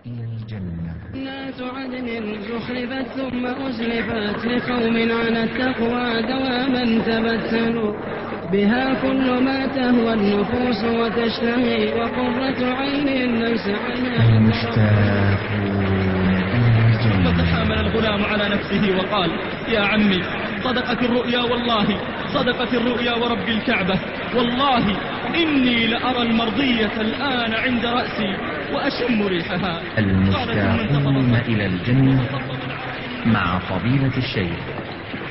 إلى الجنة. جنات عدن زخرفت ثم أزلفت لقوم على التقوى دواما تبتلوا بها كل ما تهوى النفوس وتشتهي وقرة عين ليس عنها المشتاقون إلى الجنة. فتحامل الغلام على نفسه وقال: يا عمي، صدقت الرؤيا والله، صدقت الرؤيا ورب الكعبة، والله إني لأرى المرضية الآن عند رأسي وأشم ريحها. المشتاقون إلى الجنة مع فضيلة الشيخ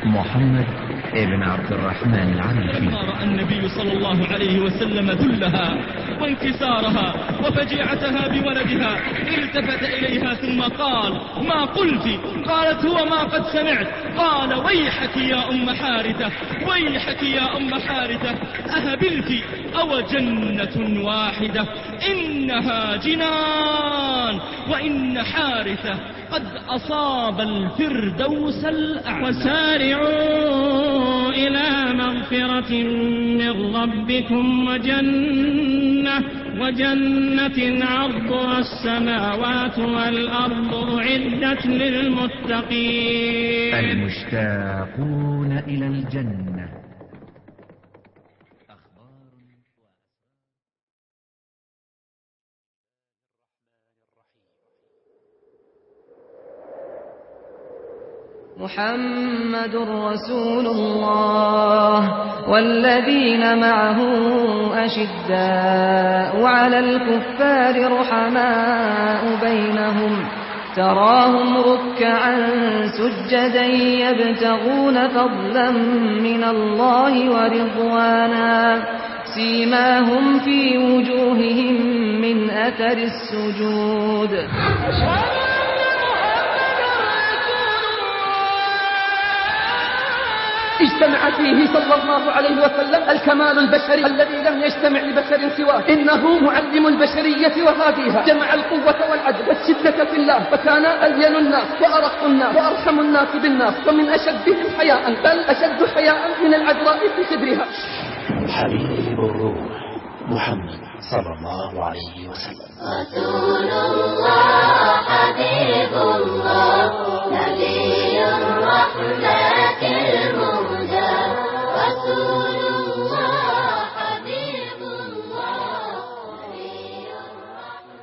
محمد ابن عبد الرحمن العريفي. لما رأى النبي صلى الله عليه وسلم ذلها وانكسارها وفجيعتها بولدها التفت إليها ثم قال: ما قلت؟ قالت: هو ما قد سمعت. قال: ويحك يا أم حارثة، ويحك يا أم حارثة، أهبلت أو جنة واحدة؟ إنها جنان، وإن حارثة قد أصاب الفردوس الأعلى. وسارعوا إلى مغفرة من ربكم وجنة عرضها السماوات والأرض أعدت للمتقين. المشتاقون إلى الجنة. محمد رسول الله والذين معه أشداء على الكفار رحماء بينهم تراهم ركعا سجدا يبتغون فضلا من الله ورضوانا سيماهم في وجوههم من أثر السجود. اجتمع فيه صلى الله عليه وسلم الكمال البشري الذي لم يجتمع لبشر سواه، إنه معلم البشرية وهاديها، جمع القوة والعدل والشدة في الله، فكان ألين الناس وأرق الناس وأرحم الناس بالناس ومن أشدهم حياء، بل أشد حياء من العذراء في خدرها. حبيب الروح محمد صلى الله عليه وسلم. رسول الله حبيب الله نبي الرحمة المهدى. رسول الله حبيب الله نبي الرحمة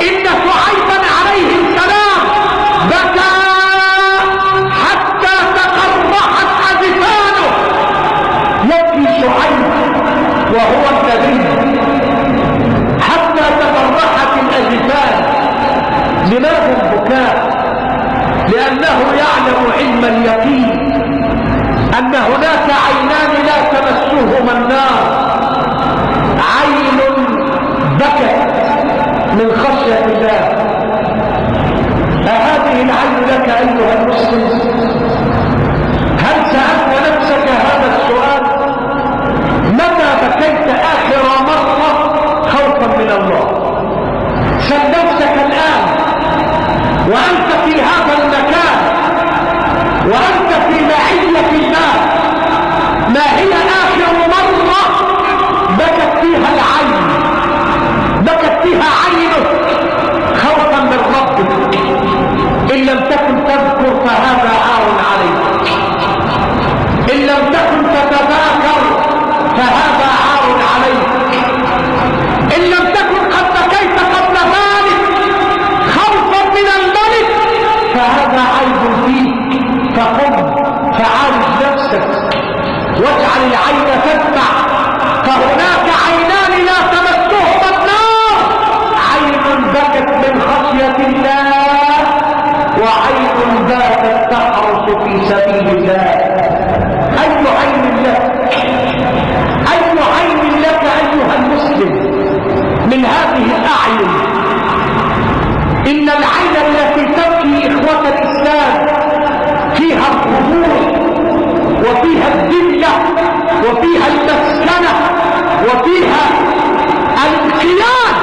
إن شعيبا عليه السلام بكى حتى لماذا البكاء؟ لأنه يعلم علم اليقين أن هناك عينان لا تمسهما النار، عين بكت من خشية الله. أهذه العين لك أيها المسلم؟ هل سألت نفسك هذا السؤال؟ متى بكيت آخر مرة خوفا من الله؟ سل نفسك الآن وأنت في هذا المكان وأنت في معية الله، ما هي آخر مرة بكت فيها العين، بكت فيها عينك خوفا من ربك؟ إن لم تكن تذكر فهذا عار عليك، إن لم تكن تتذاكر فهذا عار عليك، إن لم تكن قد بكيت قبل ذلك خوفا من الملك فهذا عيب فيك. فقم فعالج نفسك واجعل العين تدمع، فهناك عينان لا تمسهما النار، عين بكت من خشية الله وعين باتت تحرس في سبيل الله. أي عين لك؟ أي عين لك أيها المسلم من هذه الأعين؟ إن العين التي تبكي إخوة الإسلام فيها الخضوع وفيها الذلة وفيها المسكنة وفيها الانقياد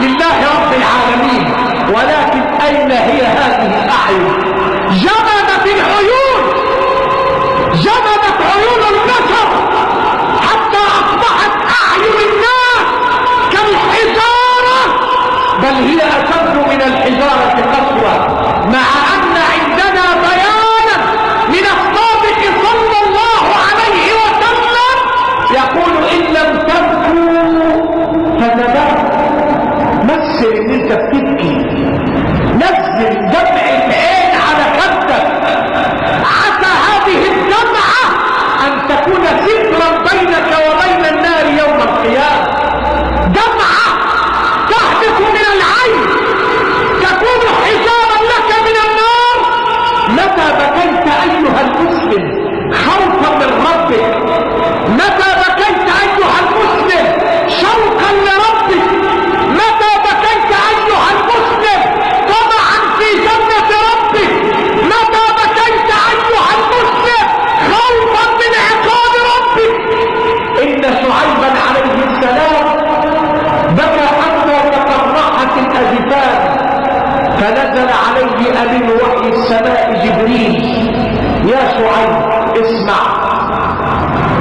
لله رب العالمين. ولكن أين هي هذه الأعين؟ جمدت العيون، جمدت عيون البشر حتى أصبحت أعين الناس كالحجارة، بل هي أشد من الحجارة قسوة، مع أن عندنا بيانا من الصادق صلى الله عليه وسلم يقول إن لم تبكوا فتبكوا. مثل إن أنت بتبكي، نزل دمع العين على خدك، عسى هذه الدمعة أن تكون سترا بينك وبين النار يوم القيامة. دمعة تهبط من العين تكون حجابا لك من النار. متى بكيت أيها المسلم خوفا من ربك؟ متى بكيت أيها المسلم شوقا لربك؟ متى بكيت أيها المسلم طمعا في جنة ربك؟ متى بكيت أيها المسلم خوفا من عقاب ربك؟ إن شعيبا عليه السلام بكى حتى تقرحت الأجفان، فنزل عليه أمين وحي السماء جبريل: يا شعيب اسمع،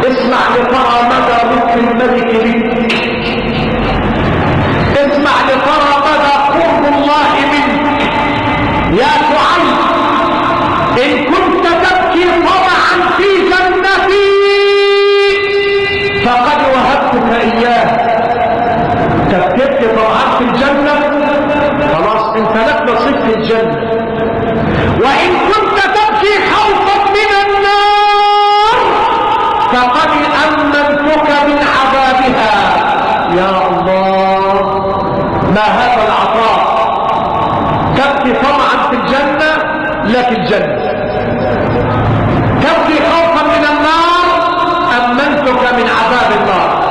اسمع لترى مدى لطف الملك بك، اسمع لترى مدى قرب الله منك. يا شعيب إن كنت تبكي طمعا في جنتي فقد وهبتك إياه. تبكي طمعا في الجنة، خلاص انت لك نصيب في الجنة. وإن كنت تبكي خوفا من النار فقد أمنتك من عذابها. يا الله، ما هذا العطاء! تبكي طمعا في الجنة لك الجنة، تبكي خوفا من النار أمنتك من عذاب النار.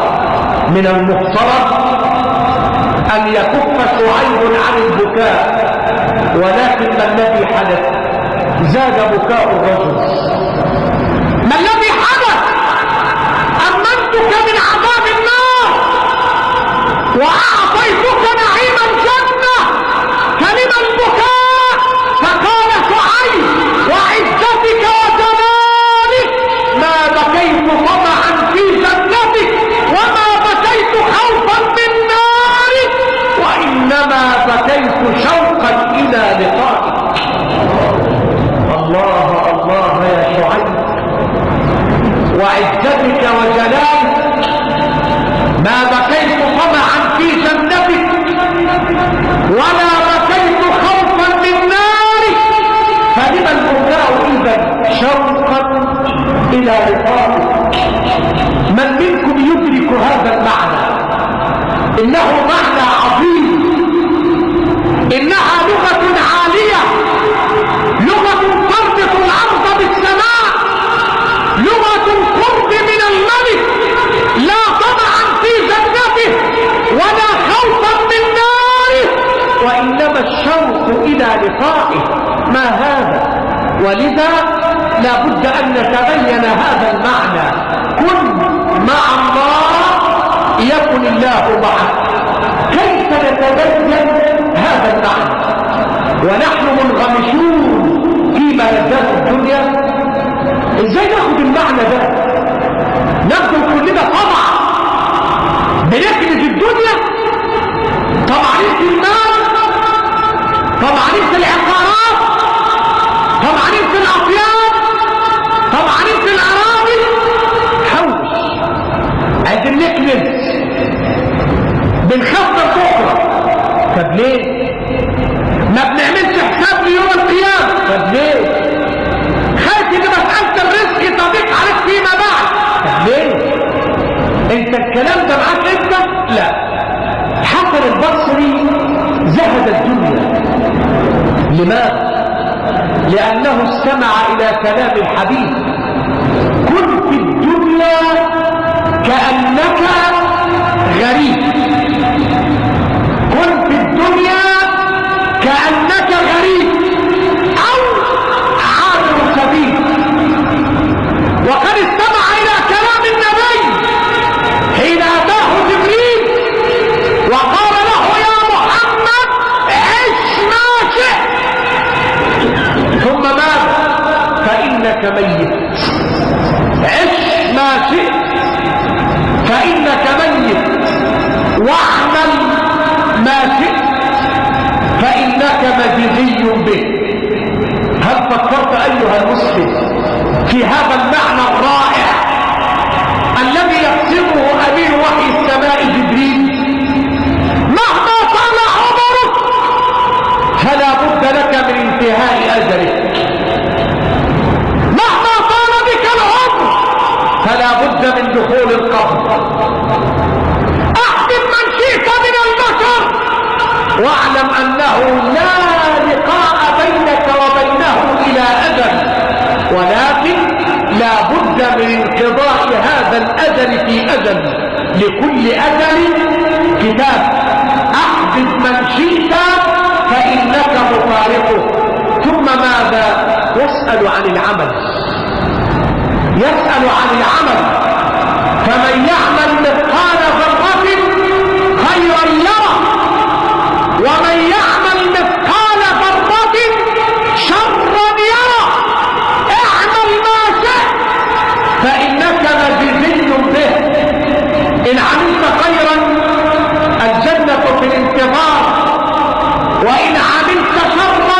من المفترض أن يكف شعيب عن البكاء، ولكن ما الذي حدث؟ زاد بكاء الرجل. ما الذي حدث؟ أمنتك من عذاب النار وأعطيتك نعيم الجنة، كلمة البكاء. فقال شعيب: وعزتك وجلالك ما بكيت طمعا في جنتك وما بكيت خوفا من نارك، وإنما بكيت شوقا إلى لقائك. الله الله يا شعيب، وعزتك وجلالك ما بكيت طمعا في جنتك ولا بكيت خوفا من نارك، فلما البكاء إذا شوقا إلى لقائك؟ من منكم يدرك هذا المعنى؟ إنه معنى عظيم، إنها لغة وإنما الشوق إلى لقائه. ما هذا؟ ولذا لا بد أن نتبين هذا المعنى: كن مع الله يكن الله معك. كيف نتبين هذا المعنى ونحن منغمسون في ملذات الدنيا؟ ازاي ناخد المعنى ده؟ ناخد كلنا طمع، بنكنز الدنيا، طمعانين في المال، طمعانين في العقارات، طمعانين في الأطيان، طمعانين في الأراضي. حوش، عايزين نكنز، بنخسر بكره. طب ليه؟ ما بنعملش حساب ليوم القيامة. طب ليه؟ خايف ان مسألة الرزق تضيق عليك فيما بعد. طب ليه؟ انت الكلام ده معاك انت؟ لا. حسن البصري زهد الدنيا. لماذا؟ لأنه استمع إلى كلام الحبيب: كن في الدنيا كأنك غريب، كن في الدنيا كأنك غريب أو عابر سبيل. وقد استمع إلى كلام النبي حين أتاه جبريل وقال له: يا محمد عش ما شئت. ثم ماذا؟ فإنك ميت. عش ما شئت فإنك ميت، واعمل ما شئت فإنك مجزي به. هل فكرت أيها المسلم في هذا المعنى الرائع الذي يقسمه أمين وحي السماء جبريل؟ مهما طال عمرك فلا بد لك من انتهاء أجلك، مهما طال بك العمر فلا بد من دخول القبر. احبب من شئت من البشر واعلم أنه لا لقاء بينك وبينه إلى أجل، ولكن لا بد من انقضاء هذا الأجل في أجل. لكل أجل كتاب. احبب من شئت فإنك مفارقه. ثم ماذا؟ يسأل عن العمل، يسأل عن العمل. فمن يعمل مثقال ذرة خيرا يره، ومن يعمل مثقال ذرة شرا يره. اعمل ما شئت فإنك مجزي به. إن عملت خيرا الجنة في الانتظار، وإن عملت شرا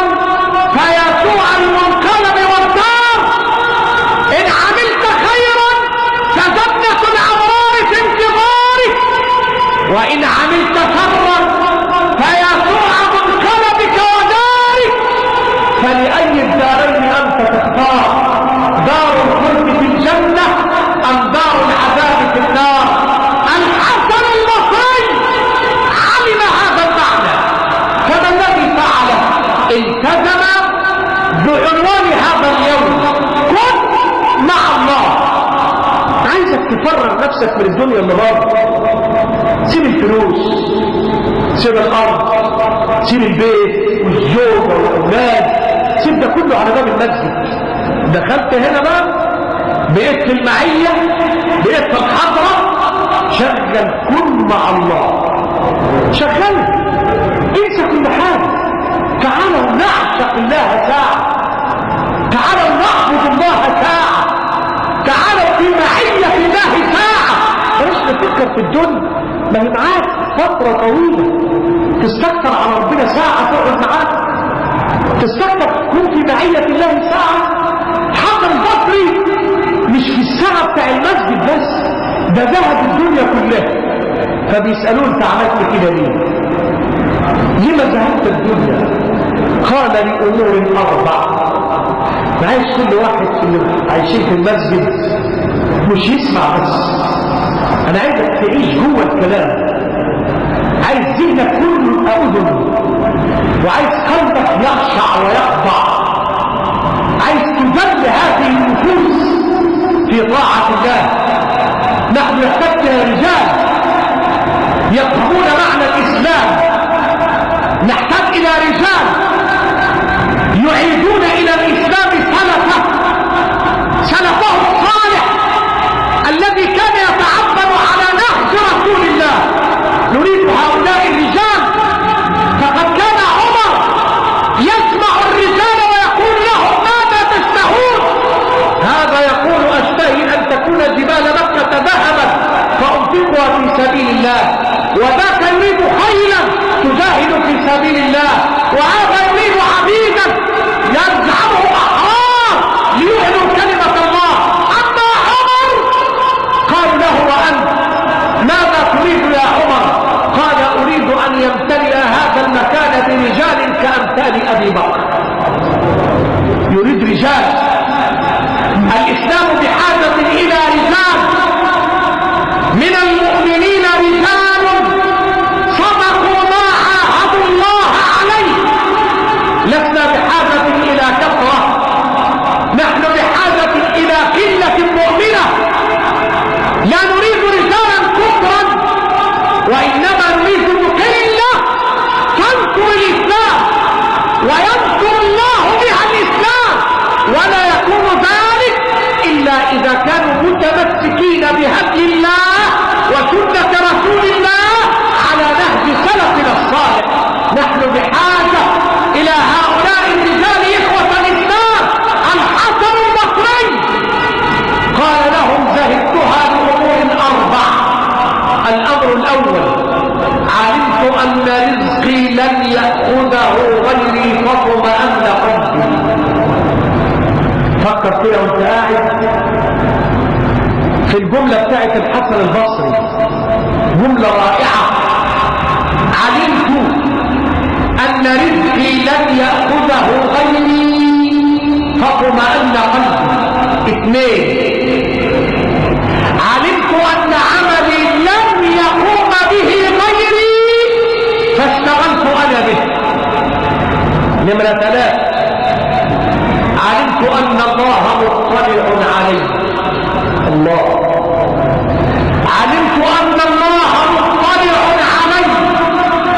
فيا سوء المنقلب والدار. إن عملت خيرا فجنة الأبرار في انتظارك، وإن عملت شرا فيا سوء منقلبك ودارك. فلأي الدارين أنت تختار؟ دار الخلد في الجنة أم دار العذاب في النار؟ الحسن البصري علم هذا المعنى، فما الذي فعله؟ التزم بعنوان هذا اليوم: كن مع الله. عايزك تفرغ نفسك من الدنيا النهارده. سيب الفلوس، سيب الارض، سيب البيت والزوجه والاولاد، سيب ده كله على باب المسجد. دخلت هنا بقى، بقيت في المعيه، بقيت في الحضره، شغل كن مع الله. شغل، انسى كل حاجه. تعالوا نعشق الله ساعه، تعالوا نعبد الله ساعه، تعالوا في معيه الله ساعه. بلاش نفكر في الدنيا، ما هي معاك فتره طويله. تستكتر على ربنا ساعه تقعد معاك، تستكتر تكون في معيه الله ساعه. حسن البصري مش في الساعه بتاع المسجد بس، ده ذهب الدنيا كلها. فبيسالوه: انت عملت كده ليه؟ لما ذهبت الدنيا؟ قال: لأمور 4. عايز كل واحد اللي عايشين في المسجد مش يسمع بس، انا عايزك تعيش جوه الكلام. عايز ذهنك كله أذن، وعايز قلبك يخشع ويخضع. عايز تذل هذه النفوس في طاعة الله. نحن نحتاج إلى رجال يفهمون معنى الإسلام، نحتاج إلى رجال يعيدون إلى الإسلام سلفه الصالح الذي كان يتعبد على نهج رسول الله. نريد هؤلاء الرجال، فقد كان عمر يسمع الرجال ويقول لهم ماذا تشتهون؟ هذا يقول أشتهي أن تكون جبال مكة ذهبا فأنفقها في سبيل الله، وذاك يريد خيلا تجاهد في سبيل الله، وهذا يريد عبيدا يزعمه أحرار ليعلوا كلمة الله. أما عمر قال له وأنت ماذا تريد يا عمر؟ قال أريد أن يمتلئ هذا المكان برجال كأمثال أبي بكر. يريد رجال. الإسلام بحاجة إلى رجال من المؤمنين، رجال صدقوا ما عاهدوا الله عليه. لسنا بحاجة إلى كثرة، نحن بحاجة إلى قلة مؤمنة. لا نريد رجالا كثرا، وإنما نريد قلة تنصر الإسلام وينصر الله بها الإسلام، ولا يكون ذلك إلا إذا كانوا متمسكين بهدي الله وسنة رسول الله على نهج سلفنا الصالح. نحن بحاجة إلى هؤلاء الرجال إخوة الإسلام. الحسن البصري قال لهم زهدتها لأمور 4. الأمر الأول: علمت أن رزقي لن يأخذه غيري فاطمأن قلبي. فكر فيها وانت قاعد في الجملة بتاعت الحسن البصري، جملة رائعة. علمت أن رزقي لن يأخذه غيري فاطمأن قلبي. 2: علمت أن عملي لن يقوم به غيري فاشتغلت أنا به. 3: علمت أن الله مطلع علي. الله. علمت أن الله مطلع علي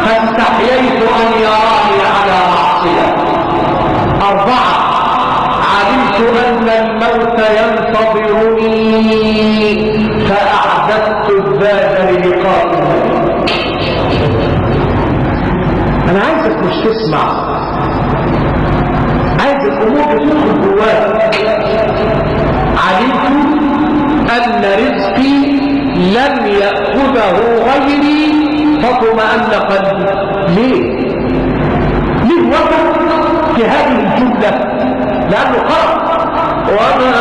فاستحييت أن يراني على معصية. 4: علمت أن الموت ينتظرني فأعددت الذات للقائه. أنا عايزك مش تسمع، عايز الأمور تدخل جواك. علمت أن رزقي لن يأخذه غيري فاطمأن قلبي. ليه وقت في هذه الجملة؟ لأنه قال ومن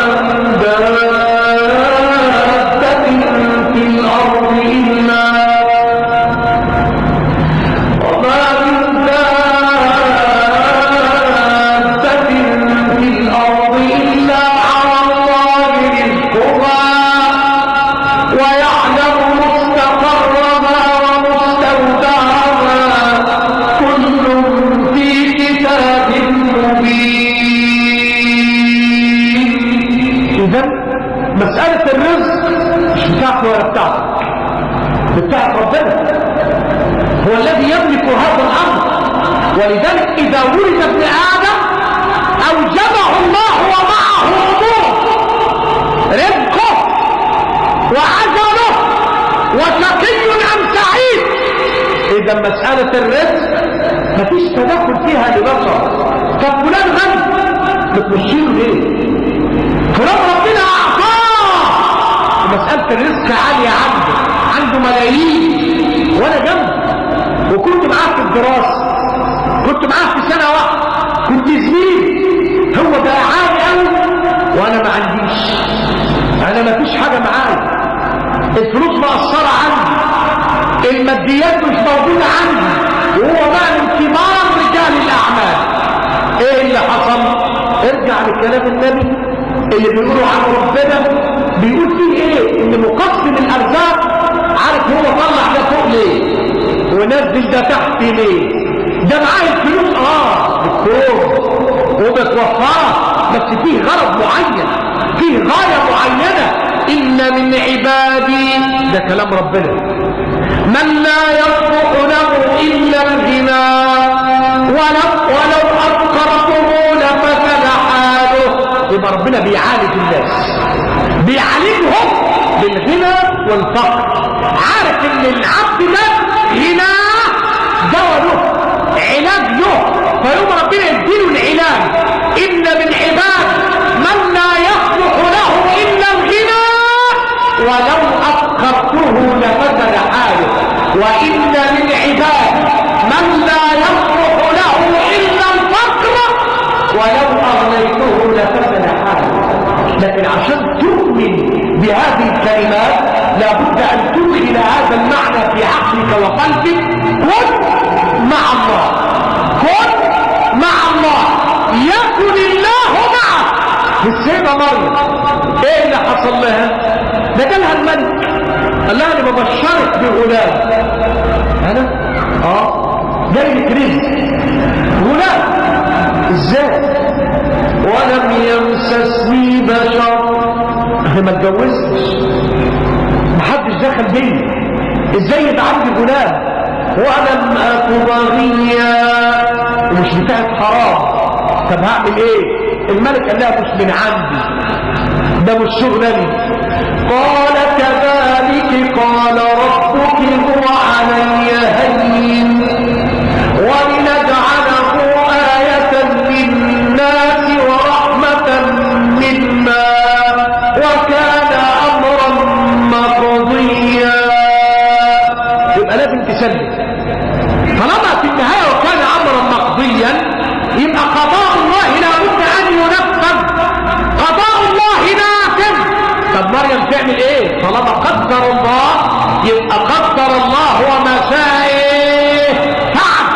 دابة في الأرض إلا مسألة الرزق مش بتاعته ولا بتاعته، بتاعت ربنا. هو الذي يملك هذا الأمر. ولذلك إذا ولد ابن آدم أوجبه الله ومعه أمور رزقه وعجله وشقي أم سعيد. إذا مسألة الرزق مفيش تدخل فيها لبشر. طب فلان غني بتمشيله ليه؟ فلان ربنا أعطاه. مسألة الرزق عالية عنده ملايين وأنا جنبه، وكنت معاه في الدراسة، كنت معاه في سنة واحدة، كنت زميل. هو بقى عالي قوي وأنا ما عنديش، أنا ما فيش حاجة معايا، الفلوس مقصرة عندي، الماديات مش موجودة عندي، وهو بقى من كبار رجال الأعمال. إيه اللي حصل؟ ارجع لكلام النبي اللي بيقولوا عن ربنا، بيقول فيه ايه؟ ان مقسم الارزاق عارف هو طلع ده فوق ليه ونزل ده تحت ليه. ده معاه الفلوس بالكون وبتوفرها، بس فيه غرض معين، فيه غاية معينة. ان من عبادي، ده كلام ربنا، من لا يصلح له الا الغنى ولو أذكرته لفسد حاله. يبقى ربنا بيعالج الناس، بيعالجهم بالغنى والفقر. عارف ان العبد ده غناه دواء له، علاج له، فيوم ربنا يديله العلاج. ان من عباد من لا يصلح له الا الغنى ولو أفقرته لفسد حاله، وإن من عباد من لا يصلح له إلا الفقر ولو أغنيته لفسد حاله. لكن عشان تؤمن بهذه الكلمات لابد أن تدخل هذا المعنى في عقلك وقلبك. كن مع الله، كن مع الله يكن الله معك. السيدة مريم ايه اللي حصل لها؟ ده جالها الملك قال لها انا ببشرك بغلام. انا جاي لك رزق غلام. ازاي؟ ولم يمسسني بشر، انا ما اتجوزتش، محدش دخل بيا، ازاي يبقى عندي غلام؟ ولم اكن بغيا، ومش بتاعت حرام. طب هعمل ايه؟ الملك قال لها مش من عندي، ده مش شغلاني. قال كذلك قال ربك هو علي هين ولنجعله آية للناس ورحمة منا وكان أمرا مقضيا. يبقى لازم تسلم طالما في النهاية وكان أمرا مقضيا، يبقى قضاء الله لابد أن ينفذ، قضاء الله نافذ. طب مريم تعمل ايه؟ طالما قدر الله يبقى قدر الله وما شاء فعل.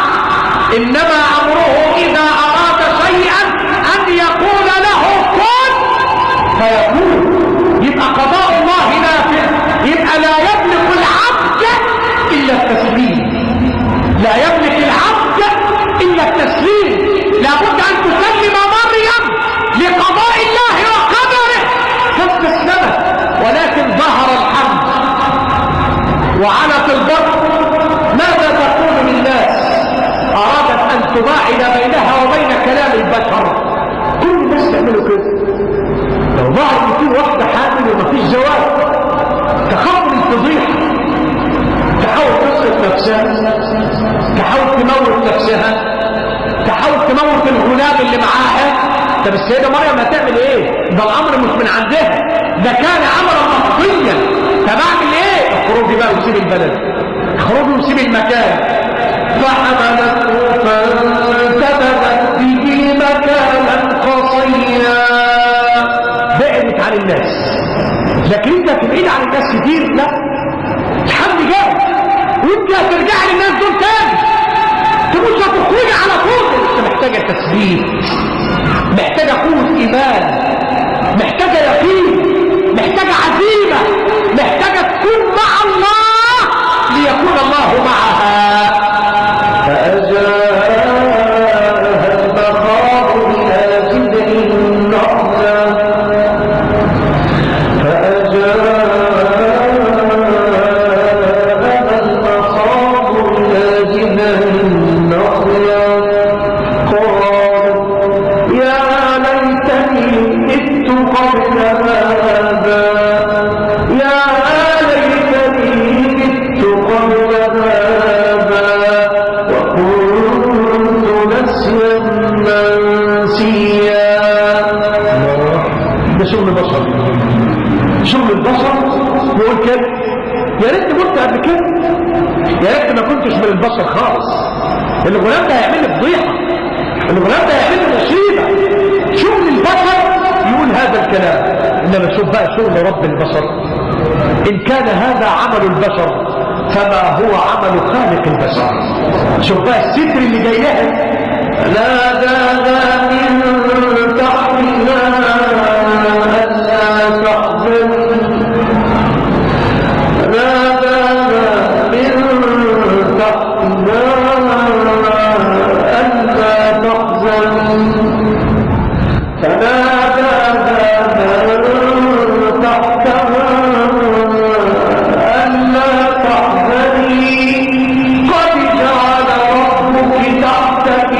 انما امره اذا اراد شيئا ان يقول له كن فيكون. يبقى قضاء الله نافذ. يبقى لا يملك العبد الا التسليم، لا يملك العبد الا التسليم. لابد ان تسلم مريم لقضاء الله وقدره فاستسلمت. ولكن ظهر الحمد وعنت البر. ماذا تقول للناس؟ ارادت ان تباعد بينها وبين كلام البشر. كل الناس يعملوا كده. لو ظهر ان في واحده حامل ومفيش زواج تخاف من الفضيحه، تحاول تسقط نفسها، تحاول تموت نفسها، تحاول تموت الغلام اللي معاها. طب السيدة مريم هتعمل ايه؟ ده الامر مش من عندها، ده كان امرا مقضيا. طب اعمل ايه؟ اخرجي بقى وسيب البلد، اخرجي وسيب المكان. فحملته فانتبذت به مكانا قصيا. بعدت عن الناس. لكن انت هتبعد عن الناس كتير؟ لا، الحمد جاي وانت هترجع للناس دول تاني، تبص هتخرجي على طول. انت محتاجه تثبيت، محتاجه قوه ايمان، محتاجه يقين، محتاجه عزيمه، محتاجه تكون مع الله ليكون الله معها. فأجاءها المخاض إلى جذع النخلة شغل البشر يقول كده. يا ريت قلت قبل كده، يا ريت ما كنتش من البشر خالص. الغلام ده هيعمل لي فضيحه، الغلام ده هيعمل لي مصيبه. شغل البشر يقول هذا الكلام. انما شوف بقى شغل رب البشر. ان كان هذا عمل البشر فما هو عمل خالق البشر. شوف بقى الستر اللي جاي لها. ناداها من تحتها ألا تحزن، ناداها من تحتها ألا تحزن، فناداها من تحتها ألا تحزني قد جعل ربك تحتك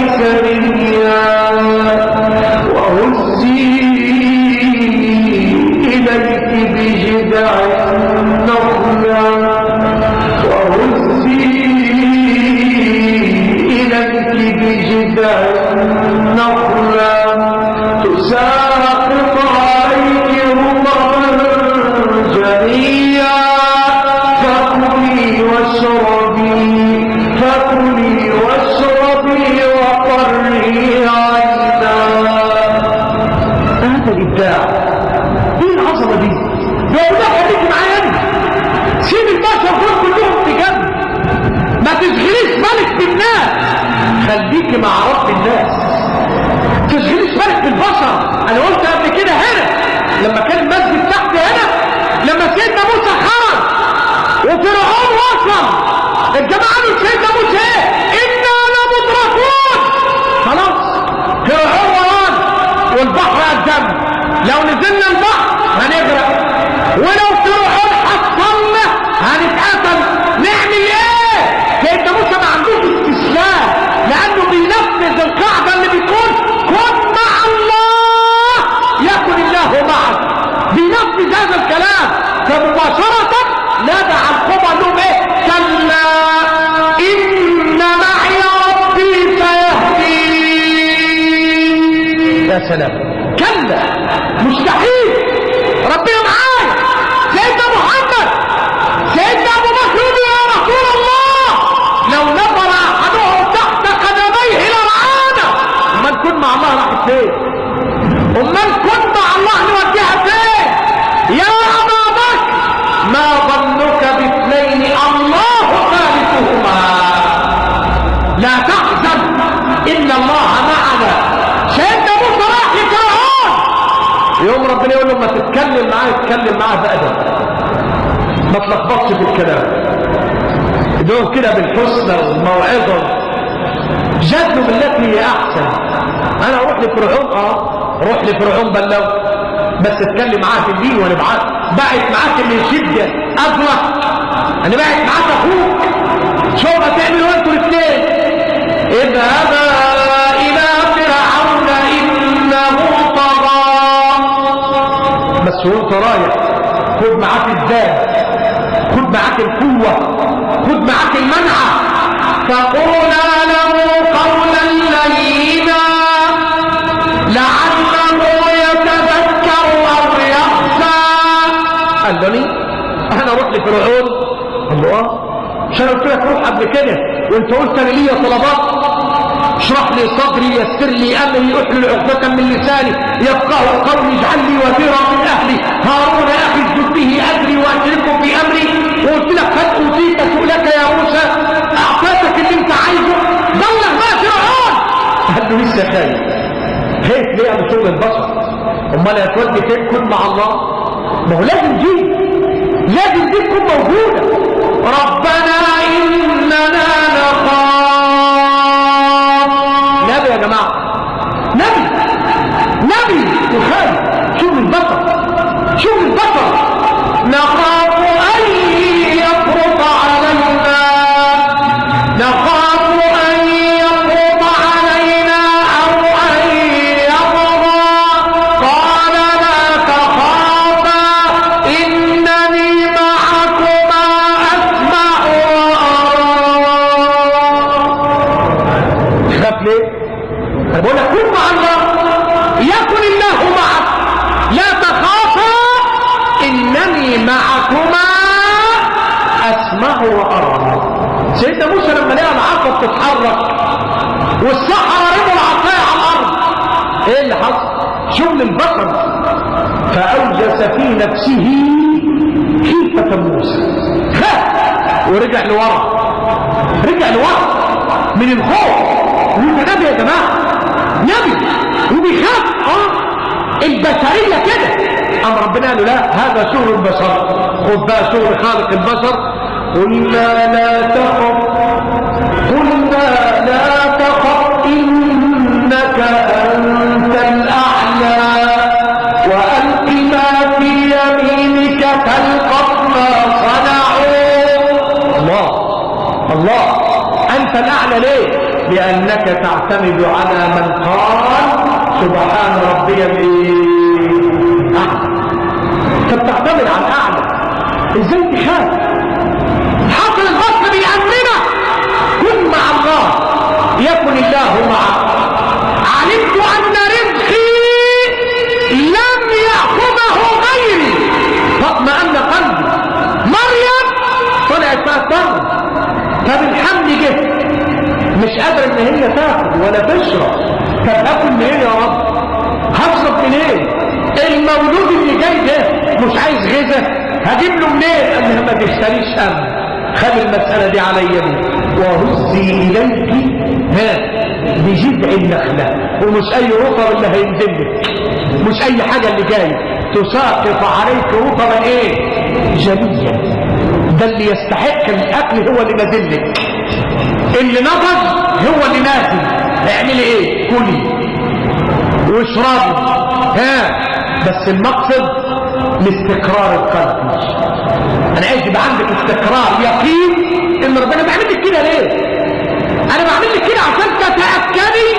جذع النخلة تساقط عليك رطبا جنيا فكلي واشربي وقري عينا. هذا الإبداع. ايه العظمة دي؟ ده خليك معايا انا. سيب البشر دول كلهم في جنب، ما تشغليش بالك بالناس، خليك مع رب الناس. تشغليش بالك بالبشر. انا قلت قبل كده هنا لما كان المسجد تحت هنا، لما سيدنا موسى خرج وفرعون وصل، الجماعه قالوا سيدنا موسى ايه؟ انا لمدركون. خلاص فرعون ورانا والبحر قدامنا، لو نزلنا البحر هنغرق، ولو فرعون حصلنا هنتقتل. نعمل ايه؟ سيدنا موسى ما عندوش استسلام، لانه بينفذ القاعده اللي بتقول كن مع الله يكن الله معك. بينفذ هذا الكلام، فمباشره نادى على القوم قال لهم ايه؟ كلا ان معي ربي سيهدين. يا سلام، كلا مستحيل، ربنا معايا. سيدنا محمد، سيدنا ابو بكر يا رسول الله لو نظر احدهم تحت قدميه لرعانا. امال كن مع الله راحت فين؟ امال كن مع الله نوديها فين؟ يا ابا بكر ما ظنك باثنين الله ثالثهما لا تحزن ان الله معنا. سيدنا موسى راح لفرعون، يوم ربنا يقول له ما تتكلم معاه، اتكلم معاه بأدب، ما تلخبطش في الكلام، ادعوه كده بالحسنى والموعظه، جادلوا بالتي هي احسن. انا اروح لفرعون، روح لفرعون بلغ، بس اتكلم معاه في الدين وانا بعت معاك من شده اغلق، انا بعت معاك اخوك، شو ما تعملوا انتوا الاثنين؟ اذهبا الى فرعون انه طغى. بس وانت رايح خد معاك الذات، خد معاك القوه، خد معاك المنعه، فقولا له قولا لينا لعله يتذكر او يخشى. قال له لي انا اروح لفرعون؟ قال له مش انا قلت لك روح قبل كده وانت قلت انا ليا طلبات؟ اشرح لي صدري، يسر لي امري، احلل عقدة من لساني يفقهوا قولي، اجعل لي وزيرا من اهلي هارون اخي اشدد به اجري واشركه في امري. وقلت لك قد اوتيت سؤلك يا موسى، اعطيتك اللي انت عايزه، بلغ ما فرعون. قال له لسه خايف ليه ابو شغل البشر؟ امال هتودي فين؟ كن مع الله. ما هو لازم دي تكون موجوده. ربنا اننا نخاف. نبي يا جماعه، نبي وخايف. شوف البشر نخاف ان يفرط علينا، نخاف ان يفرط علينا او ان يطغى. قال لا تخافا انني معكما اسمع وارى. خاف ليه؟ انا بقول لك كن مع الله يكن الله معك، لا تخافا انني معكما اسمع وارى. سيدنا موسى لما لقى العصا بتتحرك والسحرة رموا العصاية على الارض، ايه اللي حصل؟ شغل البشر. فاوجس في نفسه خيفة موسى، خاف ورجع لورا من الخوف. وانت نبي يا جماعه، نبي وبيخاف. البشريه كده. اما ربنا قال له لا، هذا شغل البشر، خذ بقى شغل خالق البشر. قلنا لا تخف انك انت الاعلى والق ما في يمينك تلقف ما صنعوا. الله انت الاعلى ليه؟ لانك تعتمد على من قال سبحان ربي الاعلى. فبتعتمد على الاعلى. ازاي تخاف؟ حاصل الغصب بيأمنك. كن مع الله يكن الله قادرة ان هي تاكل ولا تشرب. طب اكل منين يا رب؟ هشرب منين؟ المولود اللي جاي ده مش عايز غذاء، هجيب له منين؟ قال لها ما تشتريش هم، خلي المسألة دي عليا دي. وهزي إليك بجذع النخلة، ومش أي رطب اللي هينزل لك، مش أي حاجة اللي جاي، تساقط عليك رطبا إيه؟ جليا. ده اللي يستحق الأكل هو اللي نازل لك، اللي نضج هو اللي نازل. اعملي إيه؟ كلي واشربي بس المقصد الاستقرار القلبي. انا عايز يبقى عندك استقرار يقين ان ربنا بعمل لك كده ليه. انا بعمل لك كده عشان تتاكدي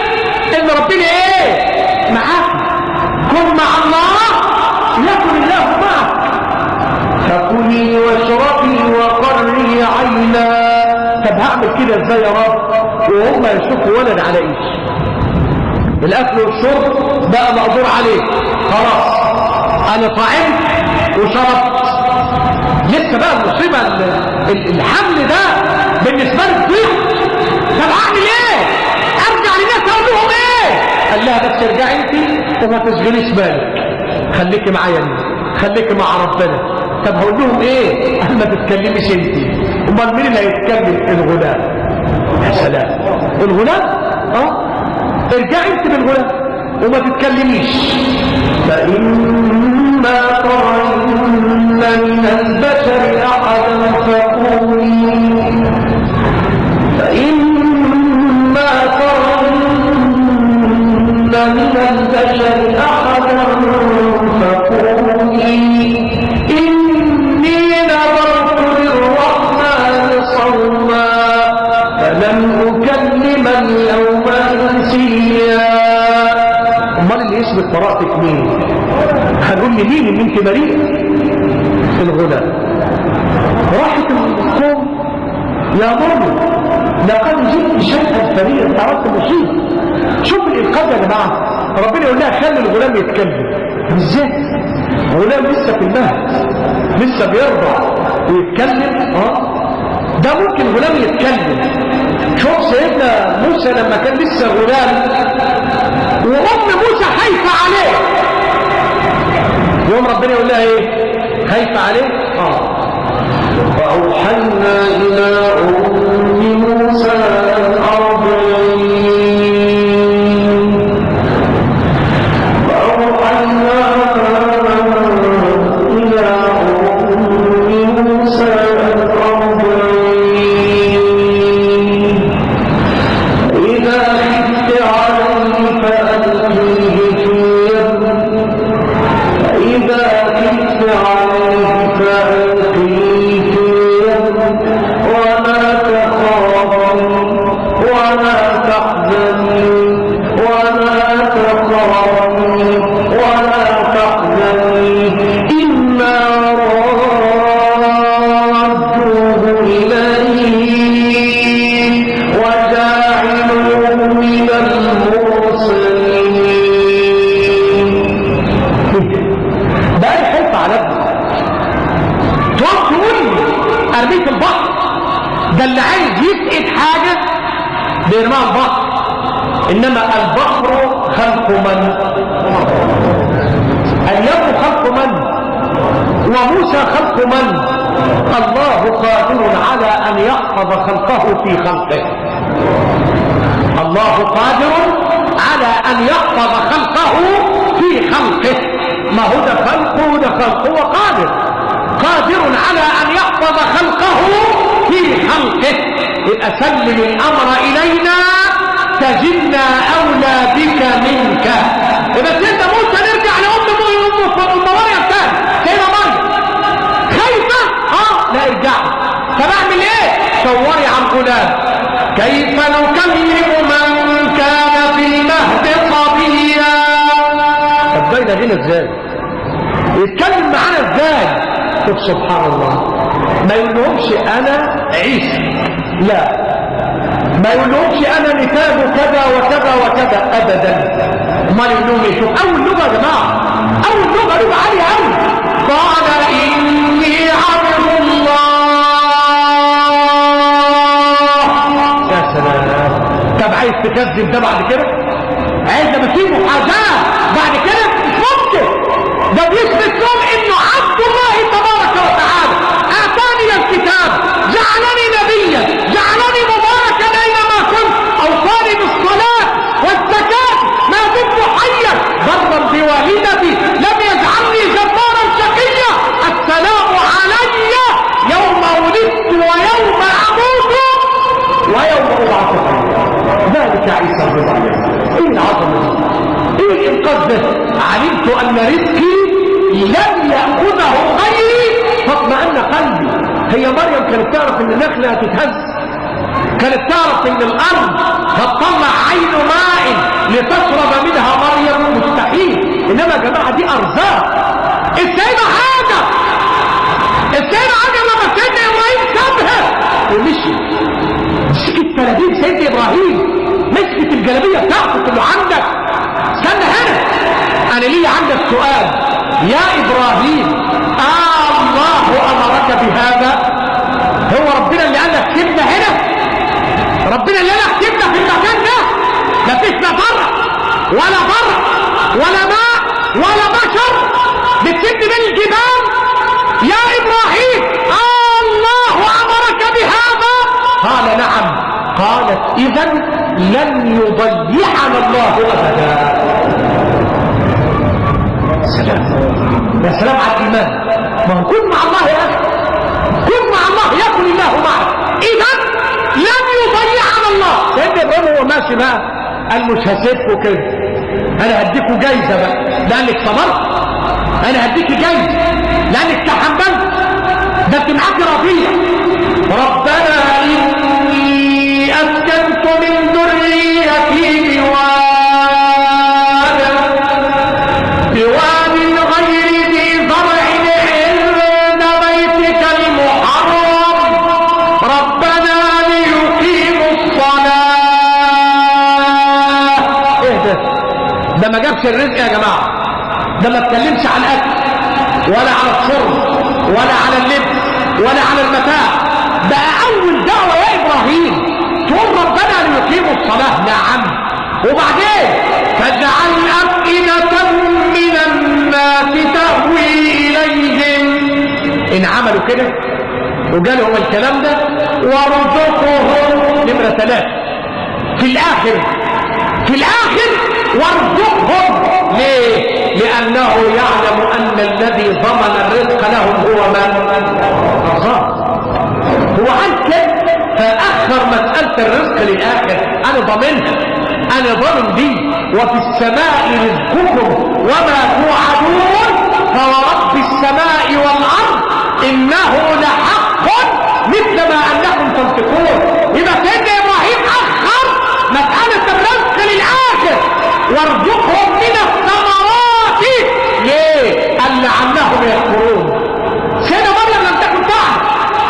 ان ربنا ايه معاك. كن مع الله يكن الله معك. فكلي واشربي وقري عينا. طب هعمل كده ازاي يا رب وهم يشوفوا ولد على ايش؟ الاكل والشرب بقى مقدور عليه خلاص، انا طعمت وشربت. لسه بقى المصيبه الحمل ده بالنسبه لي ضيق. طب اعمل ايه؟ ارجع للناس اقول لهم ايه؟ قال لها بس ارجعي انت وما تشغليش بالك، خليكي معايا خليكي مع ربنا. طب هقول لهم ايه؟ قال ما تتكلميش انت. امال مين اللي هيتكلم؟ الغلام. يا سلام، الغلام ارجعي انت بالغلام وما تتكلميش. فإما ترين من البشر أحدا فقولي فإما ترين من البشر أحدا فقولي إني نظرت للرحمن صوما فلن أكلم اليوم إنسيا. امال اللي يثبت براءتك مين؟ هنقول لي مين ان انت بريء؟ الغلام. راحت القوم يا مريم لقد جئت شيئا فريا، تعرفت مصيبه. شوف الانقاذ يا جماعه، ربنا يقول لها خلي الغلام يتكلم. ازاي؟ غلام لسه في المهد لسه بيرضع ويتكلم. ده ممكن غلام يتكلم. شوف سيدنا موسى لما كان لسه غلام وام موسى خايفه عليه، يوم ربنا يقول لها ايه؟ خايفه عليه. فاوحينا الى ام موسى ان ارضعيه. فاوحينا الى ام موسى ان ارضعيه. اذا خفت عليه فالقيه في اليم. فاذا خفت عليه فالقيه في اليم ولا تخافي ولا تحزني ولا تخافي ولا تحزني إنا رادوه إليه وجاعلوه من المرسلين. ده الحلف على ابنه تقول ارميه في البحر. ده اللي عايز يسقط حاجه بيرميها البحر، انما البحر خلق من؟ اليوم خلق من؟ وموسى خلق من؟ الله قادر على ان يحفظ خلقه في خلقه. الله قادر على ان يحفظ خلقه في خلقه. ما هو ده خلقه، ده خلقه وقادر على ان يحفظ خلقه في خلقه. يبقى سلم الامر الينا تجدنا اولى بك منك. يبقى سيدنا موسى نرجع لام مريم تاني. سيدنا مريم خايفه لا ارجعي. طب اعمل ايه؟ شوري على الغلام. كيف نكلم من كان في المهد صبيا. طب ده هنا ازاي يتكلم معانا ازاي؟ شوف سبحان الله، ما يقولهمش انا عيسى، لا، ما يقولهمش انا نتاج كذا وكذا وكذا ابدا. ما يقولهم ايه؟ شوف اول لغه يا جماعه، اول لغه عاليه قوي. قال اني عبد الله. يا سلام، تكذب ده بعد كده؟ عايز لما في محاذاه بعد كده مش ممكن. ده بيثبت لهم انه عبد الله تبارك وتعالى اتاني الكتاب جعلني نبيا جعلني مباركا اينما كنت اوصاني بالصلاه والزكاه ما دمت حيا برا بوالدتي لم يجعلني جبارا شقيا السلام علي يوم ولدت ويوم اموت ويوم ابعث حيا. ذلك عيسى بن مريم. ايه العظمه دي؟ ايه الانقاذ ده؟ علمت ان رزقي لم ياخذه غيري فاطمئن قلبي. هي مريم كانت تعرف ان النخله هتتهز؟ كانت تعرف ان الارض هتطلع عين ماء لتشرب منها مريم؟ مستحيل. انما يا جماعه دي ارزاق. السيده هاجر لما سيدنا ابراهيم سابها ومشي مسكت تلابيب سيدنا ابراهيم، مسكت الجلابيه بتاعتك اللي عندك. استنى هنا، انا ليه عندك سؤال يا ابراهيم. الله امرك بهذا؟ هو ربنا اللي قال لك سيبنا هنا؟ ربنا اللي قال لك سيبنا في المكان ده؟ مفيش لا بر ولا ولا ماء ولا بشر، بتسيبني بين الجبال يا ابراهيم؟ الله امرك بهذا؟ قال نعم. قالت اذا لن يضيعنا الله ابدا. سلام يا سلام على الايمان. ما هو كن مع الله يا اخي، كن مع الله يكن الله معك. اذا لن يضيعنا الله. سيدنا ابراهيم هو ماشي بقى قال مش هسيبكم كده، انا هديكوا جايزه بقى لانك صبرت، انا هديكي جايزه لانك تحملت. ده انت معاكي رضيع. ربنا اني اسكنت من ذريتي بواد غير ذي زرع عند بيتك المحرم ربنا ليقيموا الصلاه. ايه ده ما جابش الرزق يا جماعه، ده ما اتكلمش عن الاكل ولا على الشرب ولا على اللبس ولا على المتاع. بقى اول دعوه يا ابراهيم تقول ربنا ليقيموا الصلاه. نعم. وبعدين فاجعل افئده من الناس تهوي اليهم. ان عملوا كده وجالهم الكلام ده وارزقهم. نمره 3 في الاخر وارزقهم. ليه؟ لانه يعلم ان الذي ضمن الرزق لهم هو من؟ الله. هو عايز كده فاخر مساله الرزق للاخر. انا ضامنها، انا ضامن دي. وفي السماء رزقكم وما توعدون فورب السماء والارض انه لحق مثل ما انكم تنطقون. يبقى سيدنا ابراهيم اخر مساله الرزق للاخر. وارزقهم من الثمرات. ليه؟ قال لعلهم يشكرون. سيدنا مريم لم تكن تعلم.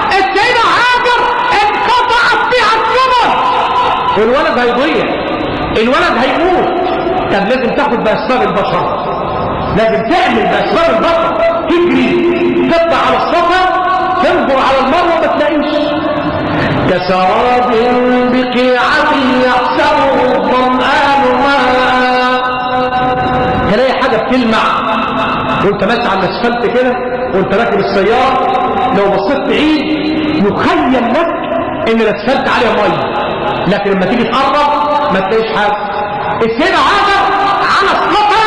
السيدة هاجر انقطعت بها الثمر. الولد هيضيع، الولد هيموت. كان لازم تاخد باسباب البشر، لازم تعمل باسباب البشر. تجري تطلع على الصفا تنظر على المروه ما تلاقيش. كسراب بقيعة يحسبه الظمآن ماء. تلاقي حاجه بتلمع وانت ماشي على الاسفلت كده وانت راكب السياره، لو بصيت بعيد يخيل لك ان الاسفلت عليه ميه، لكن لما تيجي تقرب ما تلاقيش حاجه. السيدة هاجر على الصفا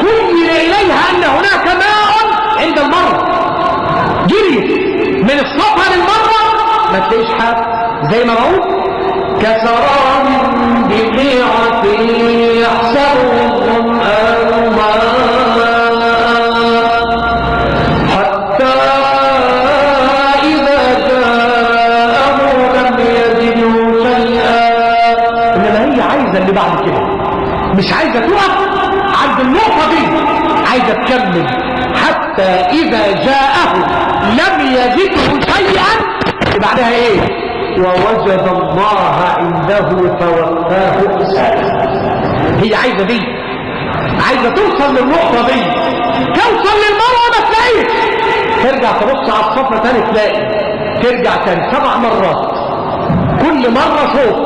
خيل اليها ان هناك ماء عند المروه، جريت من الصفا للمروه ما تلاقيش حاجه. زي ما بقول كسراب بقيعة يحسبه الظمآن ماء حتى إذا جاءه لم يجده شيئا. إنما هي عايزة اللي بعد كده، مش عايزة تقف عند النقطة دي، عايزة تكمل. حتى إذا جاءه لم يجده شيئا. بعدها إيه؟ ووجد الله عنده فوفاه حسابه. هي عايزة دي، عايزة توصل للنقطة دي، توصل للمروة ما تلاقيش. ترجع تبص على الصفا تاني تلاقي، ترجع تاني 7 مرات، كل مرة صوت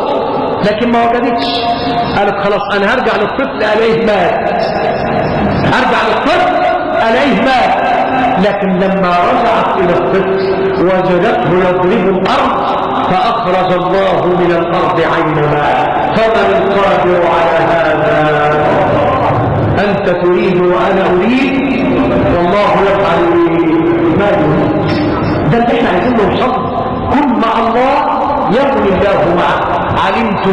لكن ما وجدتش، قالت خلاص انا هرجع للطفل الاقيه مات، هرجع للطفل الاقيه مات. لكن لما رجعت الى الطفل وجدته يضرب الارض فاخرج الله من الارض عين ماء. فمن القادر على هذا؟ انت تريد وانا اريد والله يفعل ما يريد. ده اللي احنا عايزين نوصل. كن مع الله يكن الله معك. علمت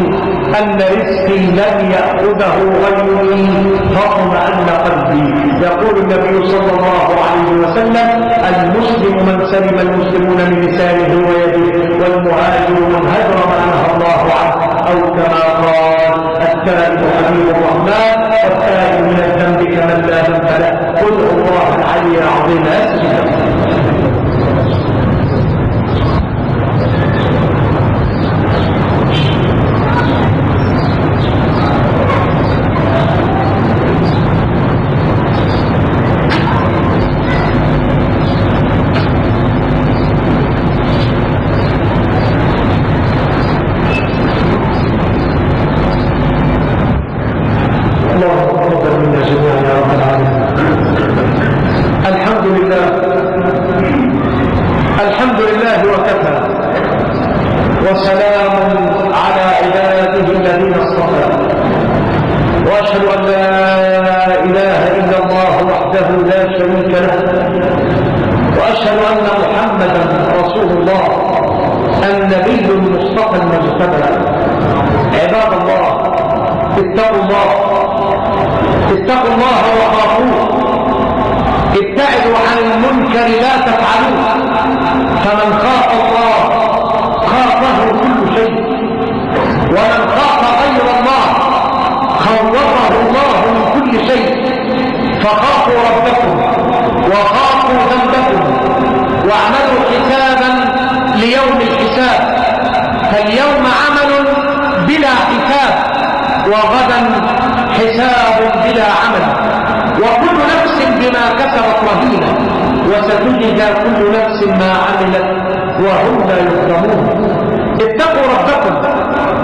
أن رزقي لن يأخذه غيري فاطمأن قلبي. يقول النبي صلى الله عليه وسلم المسلم من سلم المسلمون من لسانه ويده والمهاجر من هجر ما نهى الله عنه أو كما قال التائب حبيب الرحمن والتائب من الذنب كمن لا ذنب له. ادعوا الله العلي العظيم أسجد. كل نفس ما عملت وهم لا يظلمون. اتقوا ربكم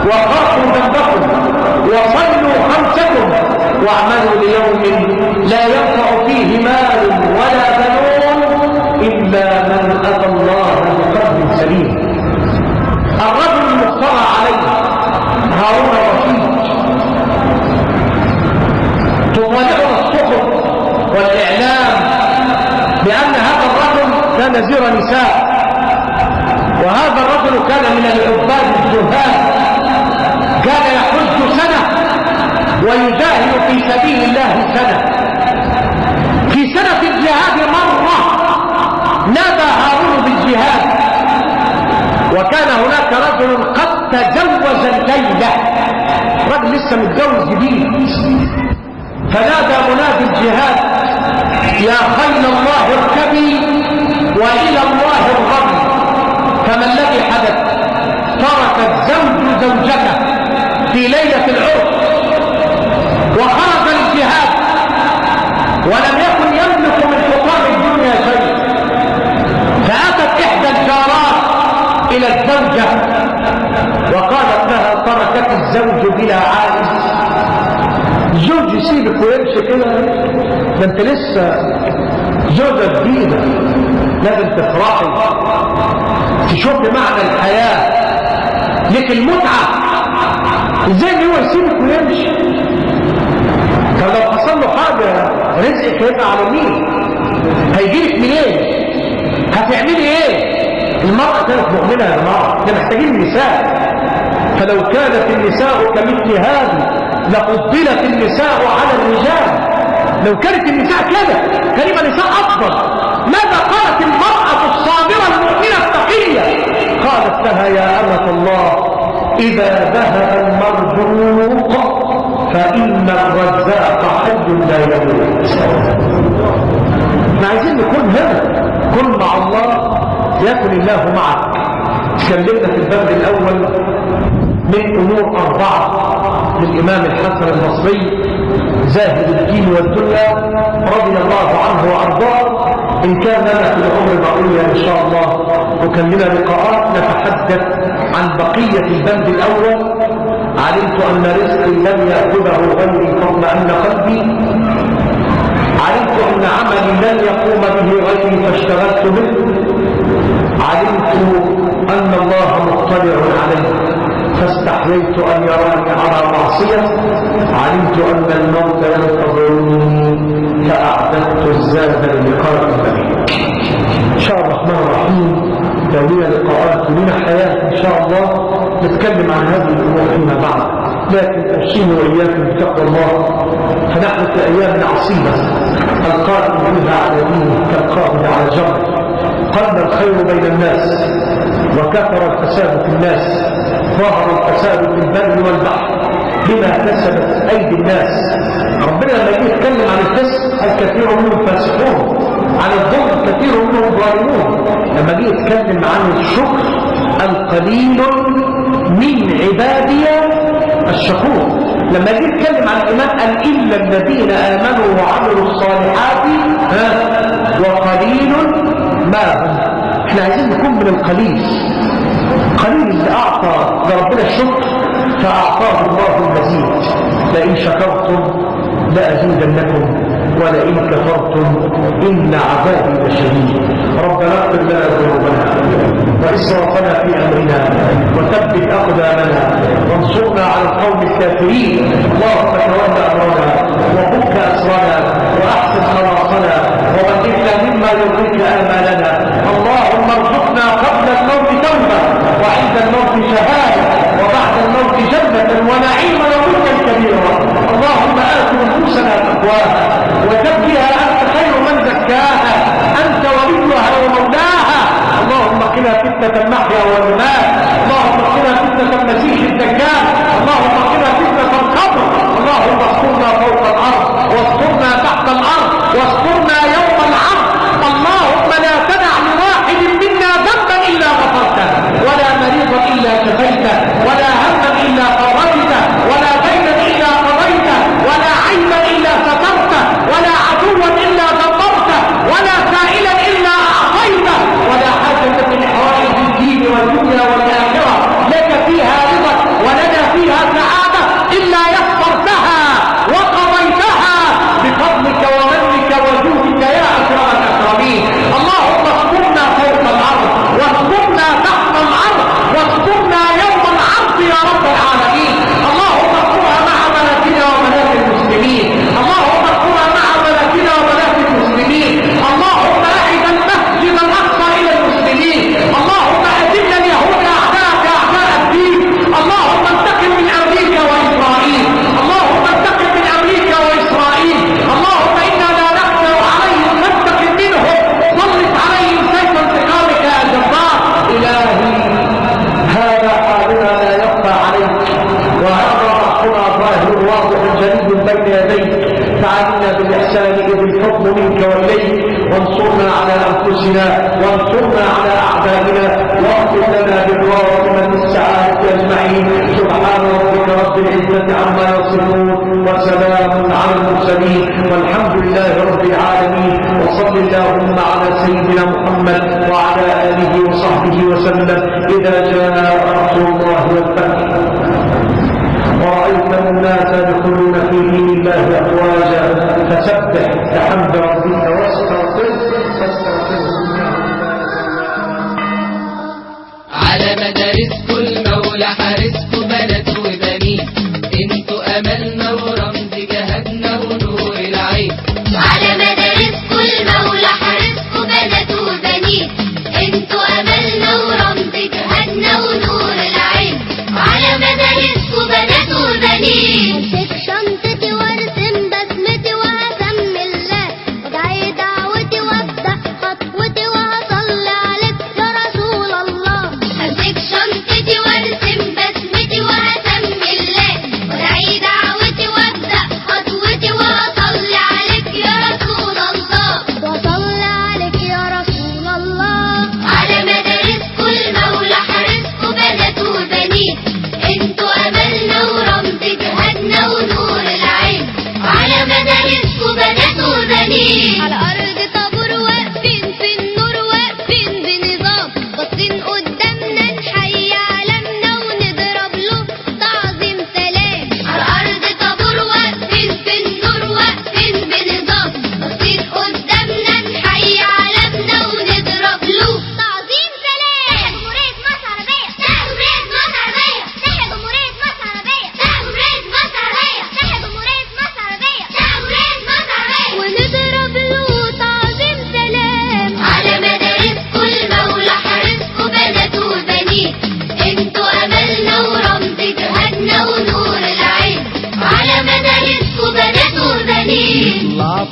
وخافوا ذنبكم وصلوا خمسكم واعملوا ليوم لا ينفع فيه مال ولا بنون إلا من أتى الله بقلب سليم. الرجل المفترى عليه هارون الرشيد تطالعه الصحف والإعلام بأن هذا الرجل كان زير نساء، وهذا الرجل كان من العباد الزهاد، كان يحج سنة ويجاهد في سبيل الله سنة. في سنة الجهاد مرة نادى هارون بالجهاد، وكان هناك رجل قد تزوج الليلة، رجل لسه متجوز جديد، فنادى منادي الجهاد يا خيل الله اركبي وإلى الله ارغبي. فما الذي حدث؟ ترك الزوج زوجته في ليلة العرس وخرج للجهاد ولم يكن يملك من حطام الدنيا شيء. فأتت إحدى الجارات إلى الزوجة وقالت لها تركت الزوج بلا عائز. الزوج يسيبك ويمشي كده؟ ده انت لسه زوجة جديدة، لازم تفرحي تشوفي معنى الحياة لك المتعة. ازاي ان هو يسيبك ويمشي؟ طب لو حصل له حاجة رزقك هيبقى على مين؟ هيجيلك منين؟ هتعملي ايه؟ المرأة كانت مؤمنة يا جماعة، كانوا محتاجين النساء. فلو كانت النساء كمثل هذه لفضلت النساء على الرجال. لو كانت النساء كده كان يبقى النساء افضل. ماذا قالت المرأة الصابرة المؤمنة التقية؟ قالت لها يا أمة الله إذا ذهب المرزوق فإن الرزاق حي لا يموت. احنا عايزين نكون هنا، كن مع الله يكن الله معك. تكلمنا في الباب الأول من أمور 4 للإمام الحسن البصري زاهد الدين والدنيا رضي الله عنه وأرضاه. إن كان لنا في العمر بقية إن شاء الله وكان لنا لقاءات نتحدث عن بقية البند الأول علمت أن رزقي لم يأخذه غيري فاطمأن قلبي، علمت أن عملي لن يقوم به غيري فاشتغلت به، علمت أن الله مطلع علي فاستحييت أن يراني على معصية، علمت أن الموت ينتظرني فأعددت الزاد للقاء الملك. إن شاء الله الرحمن الرحيم دولية لقاءات لنا حياة إن شاء الله نتكلم عن هذه الأمور فيما بعد، لكن أوصيني وإياكم بتقوى الله، فنحن في أيام عصيبة القائم بها على دينه كالقائم على جمر. قل الخير بين الناس وكثر الفساد في الناس، ظهر الفساد في البر والبحر بما كسبت أيدي الناس. ربنا لما يجي يتكلم عن الفسق الكثير منهم فاسقون، عن الظلم كثير منهم ظالمون. لما يجي يتكلم عن الشكر القليل من عبادي الشكور. لما يجي يتكلم عن الإيمان قال إلا الذين آمنوا وعملوا الصالحات وقليل ما هم. احنا عايزين نكون من القليل، قليل اللي أعطى لربنا الشكر فأعطاه الله المزيد. لئن شكرتم لأزيدنكم ولئن كفرتم إن عذابي لشديد. ربنا اغفر لنا ذنوبنا وإسرافنا في أمرنا وثبت أقدامنا وانصرنا على القوم الكافرين. اللهم تولى أمرنا وفك أسرنا وأحسن خلاصنا وبلغنا مما يرضيك آمالنا. اللهم ارزقنا قبل الموت توبة وعند الموت شهادة وبعد الموت جنة ونعيما وملكا كبيرا. اللهم آت نفوسنا تقواها وزكها أنت خير من زكاها، أنت وليها ومولاها. اللهم قنا فتنة المحيا والممات، اللهم قنا فتنة المسيح الدجال، اللهم قنا فتنة القبر. اللهم استرنا فوق الأرض واسترنا تحت الأرض واسترنا يوم العرض. اللهم لا تدع لواحد منا ذنبا إلا غفرته، ولا مريضا إلا شفيته، ولا هما إلا فرجته، ولا دينا إلا قضيته، ولا عيبا إلا سترته، ولا عدوا إلا دمرته، ولا سائلا إلا أعطيته، ولا حاجة من حوائج الدين والدنيا والآخرة لك فيها رضا ولنا فيها سعادة إلا يسرتها وقضيتها بفضلك ومنك وجودك يا أكرم الأكرمين. اللهم اذكرنا فوق الأرض واذكرنا تحت الأرض واذكرنا يوم العرض يا رب العالمين. اللهم اذكرها مع بناتنا وبنات المسلمين، اللهم اذكرها مع بناتنا وبنات المسلمين. اللهم أعد المسجد الأقصى إلى المسلمين. اللهم أذل اليهود أعداءك أعداء الدين. اللهم انتقم من أمريكا وإسرائيل، اللهم انتقم من أمريكا وإسرائيل. اللهم إنا لا نقدر عليهم ننتقم منهم، سلط عليهم سيف انتقامك يا جبار. إلهي هذا حالنا لا يخفى عليك، وهذا رحمنا ظاهر واضح جليل بين يديك. فعلنا بالإحسان إذ الحكم منك وإليك، وانصرنا على أنفسنا وانصرنا على أعدائنا، واغفر لنا بالراحمة السعادة أجمعين. سبحان ربك رب العزة عما يصفون وسلام على المرسلين والحمد لله رب العالمين. وصل اللهم على سيدنا محمد وعلى آله وصحبه وسلم. إذا جاء رسول الله والفتح ورأيت الناس يدخلون في دين الله أفواجا فسبح بحمد ربك واستغفره. على مدى رزق المولى حرزق بنات وبنين، انتوا أملنا ورمز جهدنا ونور العين. على مدى رزق المولى حرزق بنات وبنين، انتوا أملنا ورمز جهدنا ونور العين. على مدى رزق بنات وبنين، امسك شنطتي وارسم بسمتي وهسمي الله، وادعي دعوتي وابدأ خطوتي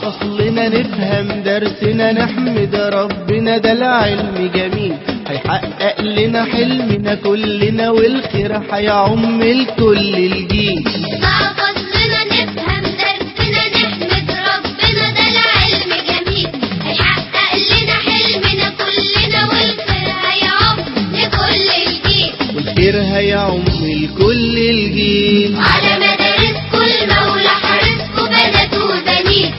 فصلنا نفهم درسنا نحمد ربنا، ده العلم جميل هيحقق لنا حلمنا كلنا، والخير هيعم الكل الجيل. مع فصلنا نفهم درسنا نحمد ربنا، ده العلم جميل هيحقق لنا حلمنا كلنا، والخير هيعم لكل الجيل. والخير هيعم الكل الجيل. على مدارسكم المولى حارسكم بنات وبنين،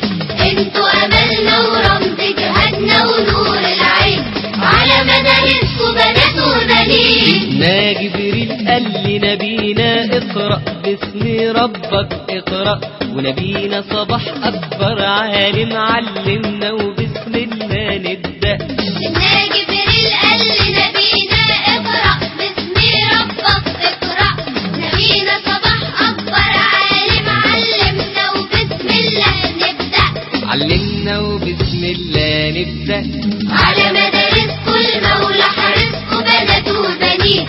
انتوا املنا ورمز جهادنا ونور العين. على مدارسكم بنات وبنين. ما جبريل قال لنبينا اقرأ باسم ربك اقرأ، ونبينا صباح أكبر عالم علمنا وبسم الله نبدأ. ما جبريل قال لنبينا اقرأ باسم ربك اقرأ، نبينا صباح أكبر عالم علمنا وبسم الله نبدأ. علمنا وبسم الله نبدأ. على مدارسكم المولى حارسكم بنات وبنين،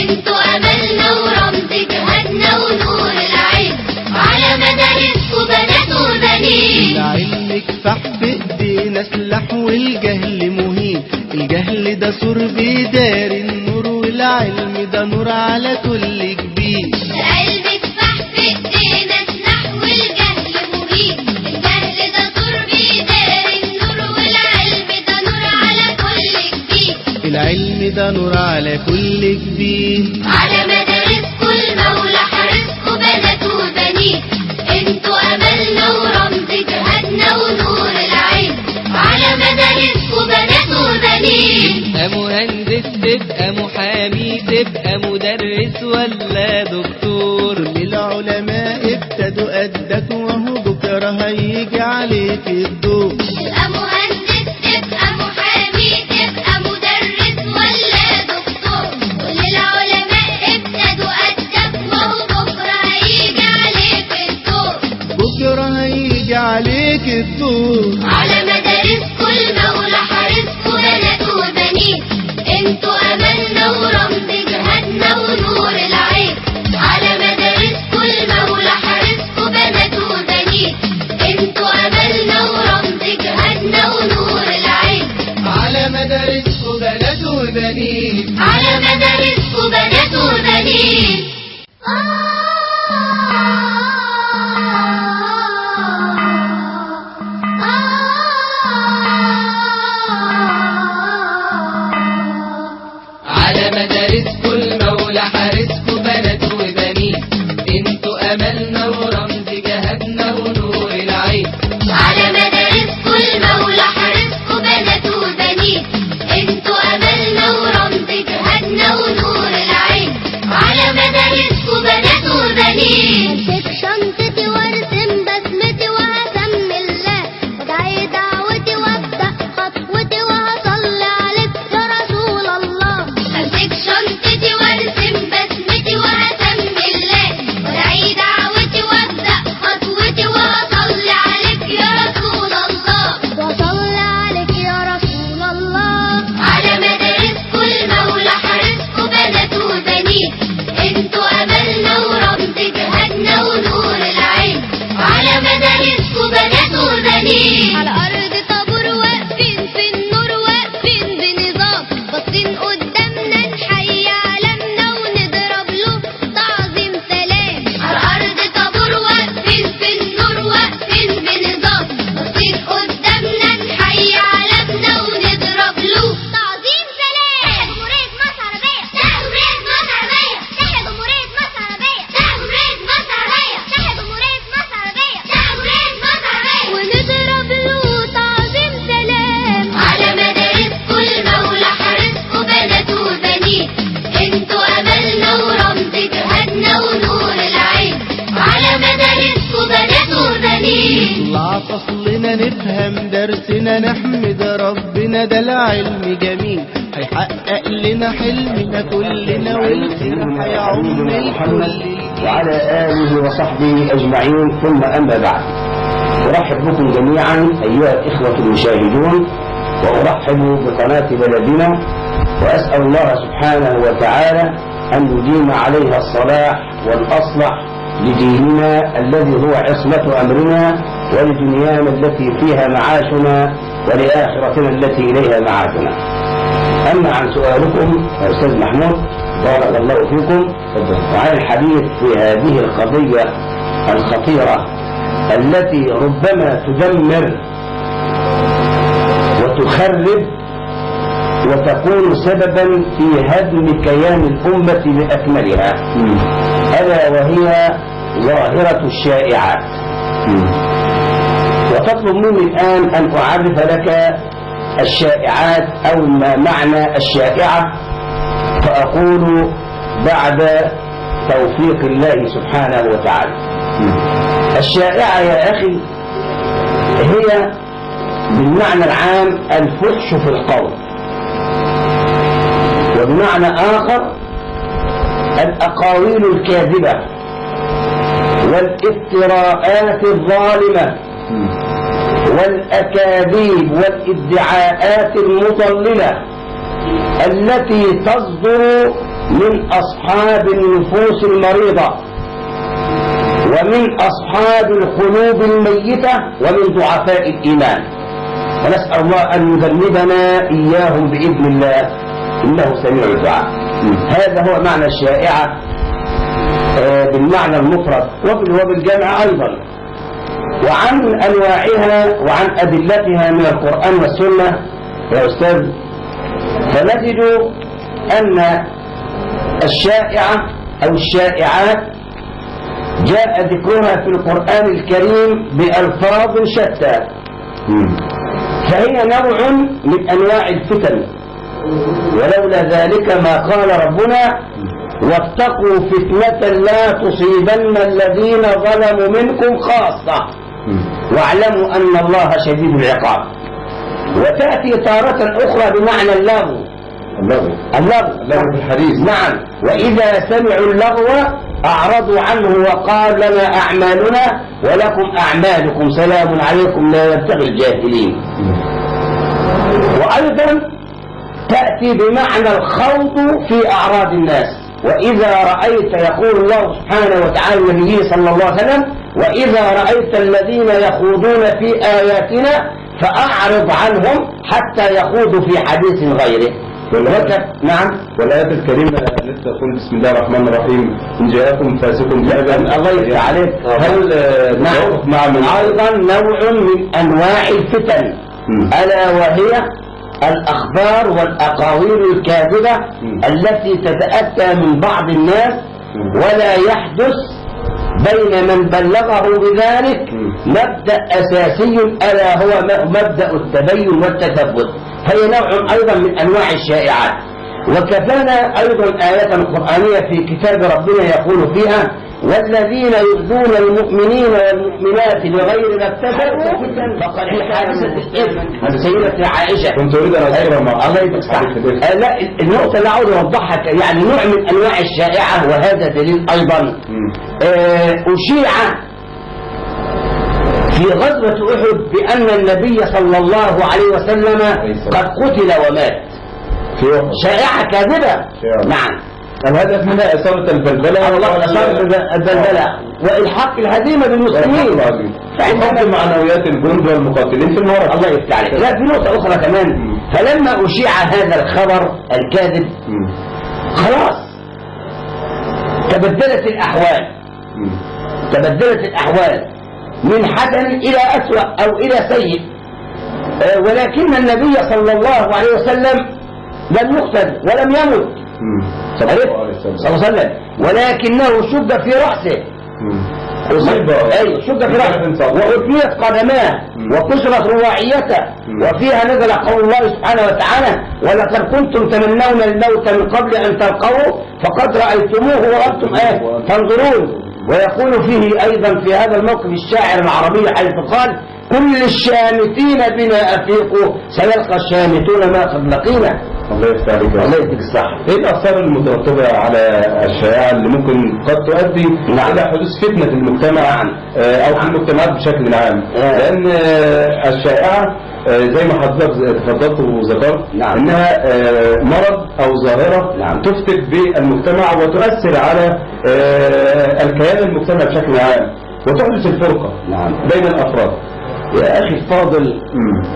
انتوا املنا ورمز جهادنا ونور العين. على مدارسكم بنات وبنين. العلم كفاح في ايدينا سلاح والجهل مهين، الجهل ده سور بيدار النور، والعلم ده نور على كل جبين. العلم كفاح في ايدينا سلاح والجهل مهين، الجهل ده سور بيدار النور، والعلم ده نور على كل جبين. العلم ده نور على كل جبين. على مدارسكم المولى حارسكم بنات وبنين، انتوا املنا ورمز جهادنا ونور العين. على مدارسكم بنات وبنين. مهندس تبقى محامي تبقى مدرس ولا دكتور، كل العلماء ابتدوا قدك وهو بكره هيجي عليك الدور. تبقى مهندس تبقى محامي تبقى مدرس ولا دكتور، كل العلماء ابتدوا قدك وهو بكره هيجي عليك الدور. بكره هيجي عليك الدور. على مدارسكم المولى حارسكم بنات وبنين، انتوا املنا ورمز جهادنا ونور العين. على مدارسكم المولى حارسكم بنات وبنين، انتوا املنا ورمز جهادنا ونور العين. على مدارسكم بنات وبنين. على مدارسكم بنات وبنين. على مدارسكم المولى حارسكم بنات وبنين، انتوا املنا ورمز جهادنا ونور العين. على مدارسكم المولى حارسكم بنات وبنين، انتوا املنا ورمز جهادنا ونور العين. على مدارسكم بنات وبنين. امسك شنطتي وارسم بسمتي وهسمي الله، وادعي دعوتي وابدا خطوتي وهصلي عليك يا رسول الله. امسك شنطتي وارسم بسمتي وهسمي الله، وادعي دعوتي وابدا خطوتي وهصلي عليك يا رسول الله. وصلي عليك يا رسول الله. على مدارسكم المولى حارسكم بنات وبنين، انتوا املنا ورمز جهادنا ونور العين. على مدارسكم بنات وبنين. على ارض طابور واقفين في النور واقفين بنظام، باصين قدامنا نحيي علمنا ونضرب له تعظيم سلام. على ارض طابور واقفين في النور واقفين بنظام، باصين قدامنا نحيي علمنا ونضرب له تعظيم سلام. جمهورية مصر عربية، جمهورية مصر عربية، جمهورية مصر عربية، جمهورية مصر عربية، جمهورية مصر عربية، جمهورية مصر عربية، ونضرب له تعظيم سلام. على مدارسكم المولى حارسكم بنات وبنين، انتوا املنا ورمز جهادنا ونور العين. على مدارسكم بنات وبنين. مع فصلنا نفهم درسنا نحمد ربنا، ده العلم جميل هيحقق لنا حلمنا كلنا، والخير هيعم الكل. وعلى آله وصحبه أجمعين، ثم أما بعد. أرحب بكم جميعا أيها الإخوة المشاهدون، وأرحب بقناة بلدنا، وأسأل الله سبحانه وتعالى أن يديم عليها الصلاح والأصلح لديننا الذي هو عصمة أمرنا ولدنيانا التي فيها معاشنا ولآخرتنا التي إليها معادنا. أما عن سؤالكم يا أستاذ محمود بارك الله فيكم وعن الحديث في هذه القضية الخطيرة التي ربما تدمر وتخرب وتكون سببا في هدم كيان الأمة بأكملها، ألا وهي ظاهرة الشائعات. وتطلب مني الآن أن أعرف لك الشائعات أو ما معنى الشائعة، فأقول بعد توفيق الله سبحانه وتعالى. الشائعة يا أخي هي بالمعنى العام الفحش في القول، وبمعنى آخر الأقاويل الكاذبة والافتراءات الظالمة والأكاذيب والادعاءات المضللة التي تصدر من أصحاب النفوس المريضة ومن أصحاب القلوب الميتة ومن ضعفاء الإيمان، ونسأل الله أن يذنبنا إياهم بإذن الله إنه سميع الدعاء. هذا هو معنى الشائعة بالمعنى المفرد وبالجمع أيضا. وعن أنواعها وعن أدلتها من القرآن والسنة يا أستاذ، فنجد أن الشائعة أو الشائعات جاء ذكرها في القرآن الكريم بألفاظ شتى، فهي نوع من أنواع الفتن، ولولا ذلك ما قال ربنا واتقوا فتنة لا تصيبن الذين ظلموا منكم خاصة واعلموا أن الله شديد العقاب. وتأتي تارة أخرى بمعنى اللغو في الحديث. نعم، وإذا سمعوا اللغو أعرضوا عنه وقال لنا أعمالنا ولكم أعمالكم سلام عليكم لا يبتغي الجاهلين. وأيضا تأتي بمعنى الخوض في أعراض الناس، وإذا رأيت يقول الله سبحانه وتعالى لنبيه صلى الله عليه وسلم وإذا رأيت الذين يخوضون في آياتنا فأعرض عنهم حتى يخوضوا في حديث غيره. نعم. والآية الكريمة التي تقول بسم الله الرحمن الرحيم إن جاءكم فاسق بنبأ. الله يفتح عليك. هل مع من أيضا نوع من أنواع الفتن ألا وهي الأخبار والأقاويل الكاذبة التي تتأتى من بعض الناس ولا يحدث بين من بلغه بذلك مبدأ أساسي ألا هو مبدأ التبين والتثبت، هي نوع أيضا من أنواع الشائعات. وكفانا أيضا آية قرآنية في كتاب ربنا يقول فيها والذين يؤذون المؤمنين والمؤمنات بغير ما اكتسبوا فقد حادثة الإثم. هذا سيدة عائشة كنت أريد أن أذكر الله يبارك. لا، النقطة اللي عاوز أوضحها يعني نوع من أنواع الشائعة، وهذا دليل أيضا. أشيع في غزوة أحد بأن النبي صلى الله عليه وسلم قد قتل ومات، شائعة كاذبة. نعم، الهدف منها إثارة البلبلة وإلحاق الهزيمة بالمسلمين، فعندما معنويات الجند والمقاتلين في المعركة. الله يفتح عليك. لا، في نقطة أخرى كمان. فلما أشيع هذا الخبر الكاذب خلاص تبدلت الأحوال من حسن إلى أسوأ أو إلى سيء، ولكن النبي صلى الله عليه وسلم لم يقتل ولم يمت صلى الله عليه وسلم، ولكنه شد في رأسه شد في رأسه وأثنيت قدماه وكسرت رواعيته، وفيها نزل قول الله سبحانه وتعالى ولقد كنتم تمنون الموت من قبل أن تلقوه فقد رأيتموه وأنتم تنظرون. ويقول فيه أيضا في هذا الموقف الشاعر العربي حيث قال كل الشامتين بنا أفيقوا سيلقى الشامتون ما قد لقينا. الله يفتح عليك. الله يديك الصح. ايه الآثار المترتبة على الشائعة اللي ممكن قد تؤدي إلى حدوث فتنة في المجتمع أو في المجتمعات بشكل عام؟ لأن الشائعة زي ما حضرتك تفضلت وذكرت إنها مرض أو ظاهرة تفتك بالمجتمع وتؤثر على الكيان المجتمعي بشكل عام. وتحدث الفرقة نعم بين الأفراد. يا أخي الفاضل،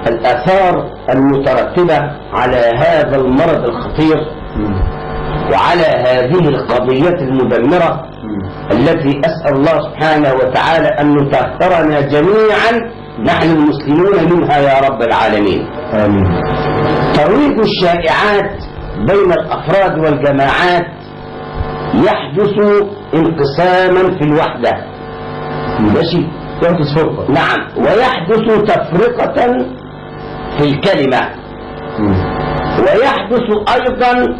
الآثار المترتبة على هذا المرض الخطير وعلى هذه القضية المدمرة التي أسأل الله سبحانه وتعالى أن يطهرنا جميعا نحن المسلمون منها يا رب العالمين. آمين. ترويج الشائعات بين الأفراد والجماعات يحدث انقساما في الوحدة، ماشي، يحدث فرقة، نعم، ويحدث تفرقة في الكلمة، ويحدث أيضا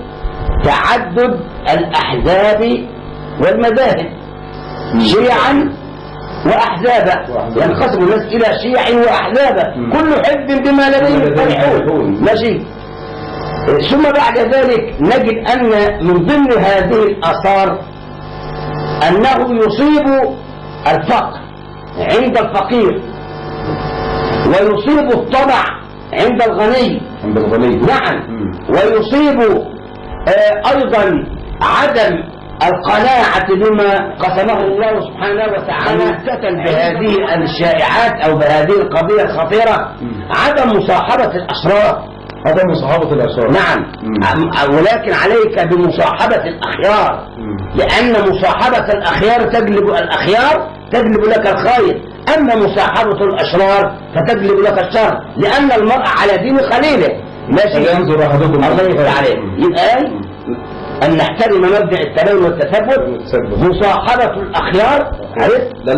تعدد الأحزاب والمذاهب، شيعا وأحزابا، ينقسم الناس إلى شيع وأحزابا، كل حزب بما لديهم فرحون، ماشي. ثم بعد ذلك نجد أن من ضمن هذه الآثار أنه يصيب الفقر عند الفقير، ويصيب الطمع عند الغني، نعم، ويصيب أيضا عدم القناعة بما قسمه الله سبحانه وتعالى. بهذه الشائعات أو بهذه القضية الخطيرة عدم مصاحبة الأشرار، عدم مصاحبة الأشرار، نعم، ولكن عليك بمصاحبة الأخيار، لأن مصاحبة الأخيار تجلب لك الخير، أما مصاحبة الأشرار فتجلب لك الشر، لأن المرء على دين خليله، ماشي. ينظر أحدكم الله يفتح عليه. يبقى أن نحترم مبدأ التباين والتثبت، مصاحبة الأخيار، عرفت؟ لا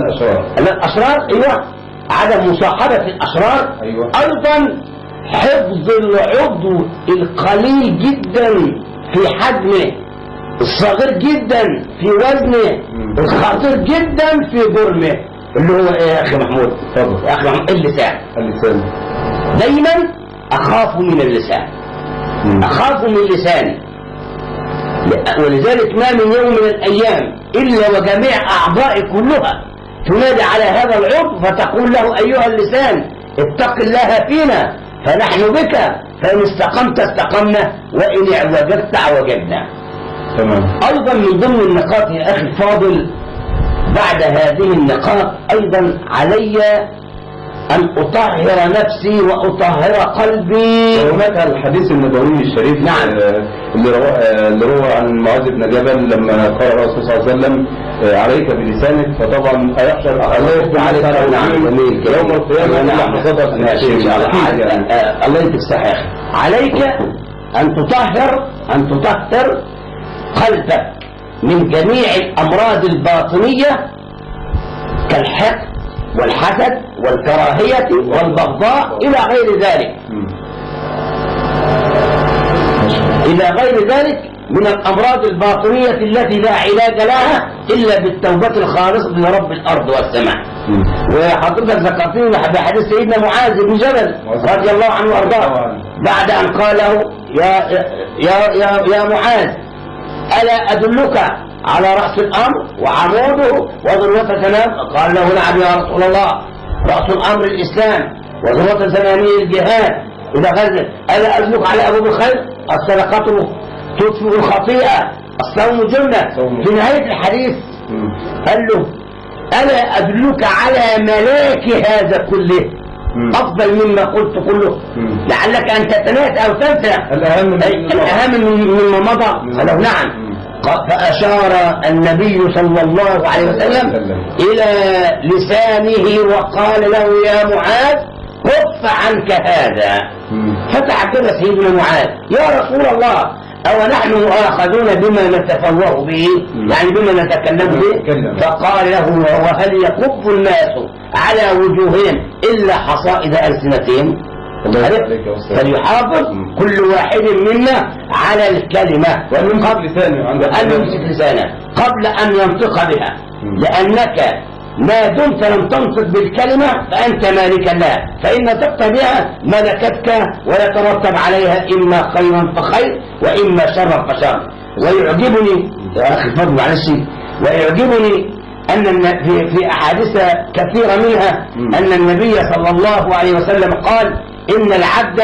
الأشرار، أيوة، عدم مصاحبة الأشرار، أيوة. أيضا حفظ العضو القليل جدا في حجمه، الصغير جدا في وزنه، الخطير جدا في جرمه، اللي هو ايه يا اخي محمود؟ يا اخي محمود، اللسان. دايما اخاف من اللسان، اخاف من لساني، ولذلك ما من يوم من الايام الا وجميع اعضائي كلها تنادي على هذا العضو فتقول له ايها اللسان اتق الله فينا فنحن بك، فإن استقمت استقمنا وإن اعوجبت اعوجبنا. تمام. أيضا من ضمن النقاط يا أخي الفاضل، بعد هذه النقاط أيضا علي أن أطهر نفسي وأطهر قلبي. وهناك الحديث النبوي الشريف، نعم، اللي روى عن معاذ بن جبل لما قال الرسول صلى الله عليه وسلم عليك بلسانك، فطبعا أيحشر الله يفتح عليك. نعم، جميل، يوم القيامة نعم، الله يفتح يا أخي. عليك أن تطهر قلبك من جميع الأمراض الباطنية كالحقد والحسد والكراهية والبغضاء إلى غير ذلك، إلى غير ذلك من الأمراض الباطنية التي لا علاج لها إلا بالتوبة الخالصة لرب الأرض والسماء. وحضرتك ذكرتني بحديث سيدنا معاذ بن جبل رضي الله عنه وأرضاه، بعد أن قال له يا معاذ ألا أدلك على رأس الأمر وعموده وذروة سنام؟ قال له نعم يا رسول الله، رأس الأمر الإسلام وذروة سنامه الجهاد، إلى غير. ألا أدلك على أبواب الخير؟ الصدقة تطفئ الخطيئة، الصوم جنة. في نهاية الحديث قال له ألا أدلك على ملاك هذا كله أفضل مما قلت كله، لعلك أن تتناسى أو تنسى الأهم مما مضى. قال له نعم. فأشار النبي صلى الله عليه وسلم إلى لسانه وقال له يا معاذ كف عنك هذا. فتعجب سيدنا معاذ، يا رسول الله أو نحن مؤاخذون بما نتفوه به، يعني بما نتكلم به؟ فقال له وهل يكب الناس على وجوههم إلا حصائد ألسنتهم؟ فليحافظ كل واحد منا على الكلمة ويمسك لسانه قبل أن ينطق بها، لأنك ما دمت لم تنطق بالكلمة فأنت مالك لها، فإن نطقت بها ملكتك ويترتب عليها إما خيرا فخير وإما شرا فشر. ويعجبني يا أخي الفضل معلش، ويعجبني أن في أحاديث كثيرة منها أن النبي صلى الله عليه وسلم قال إن العبد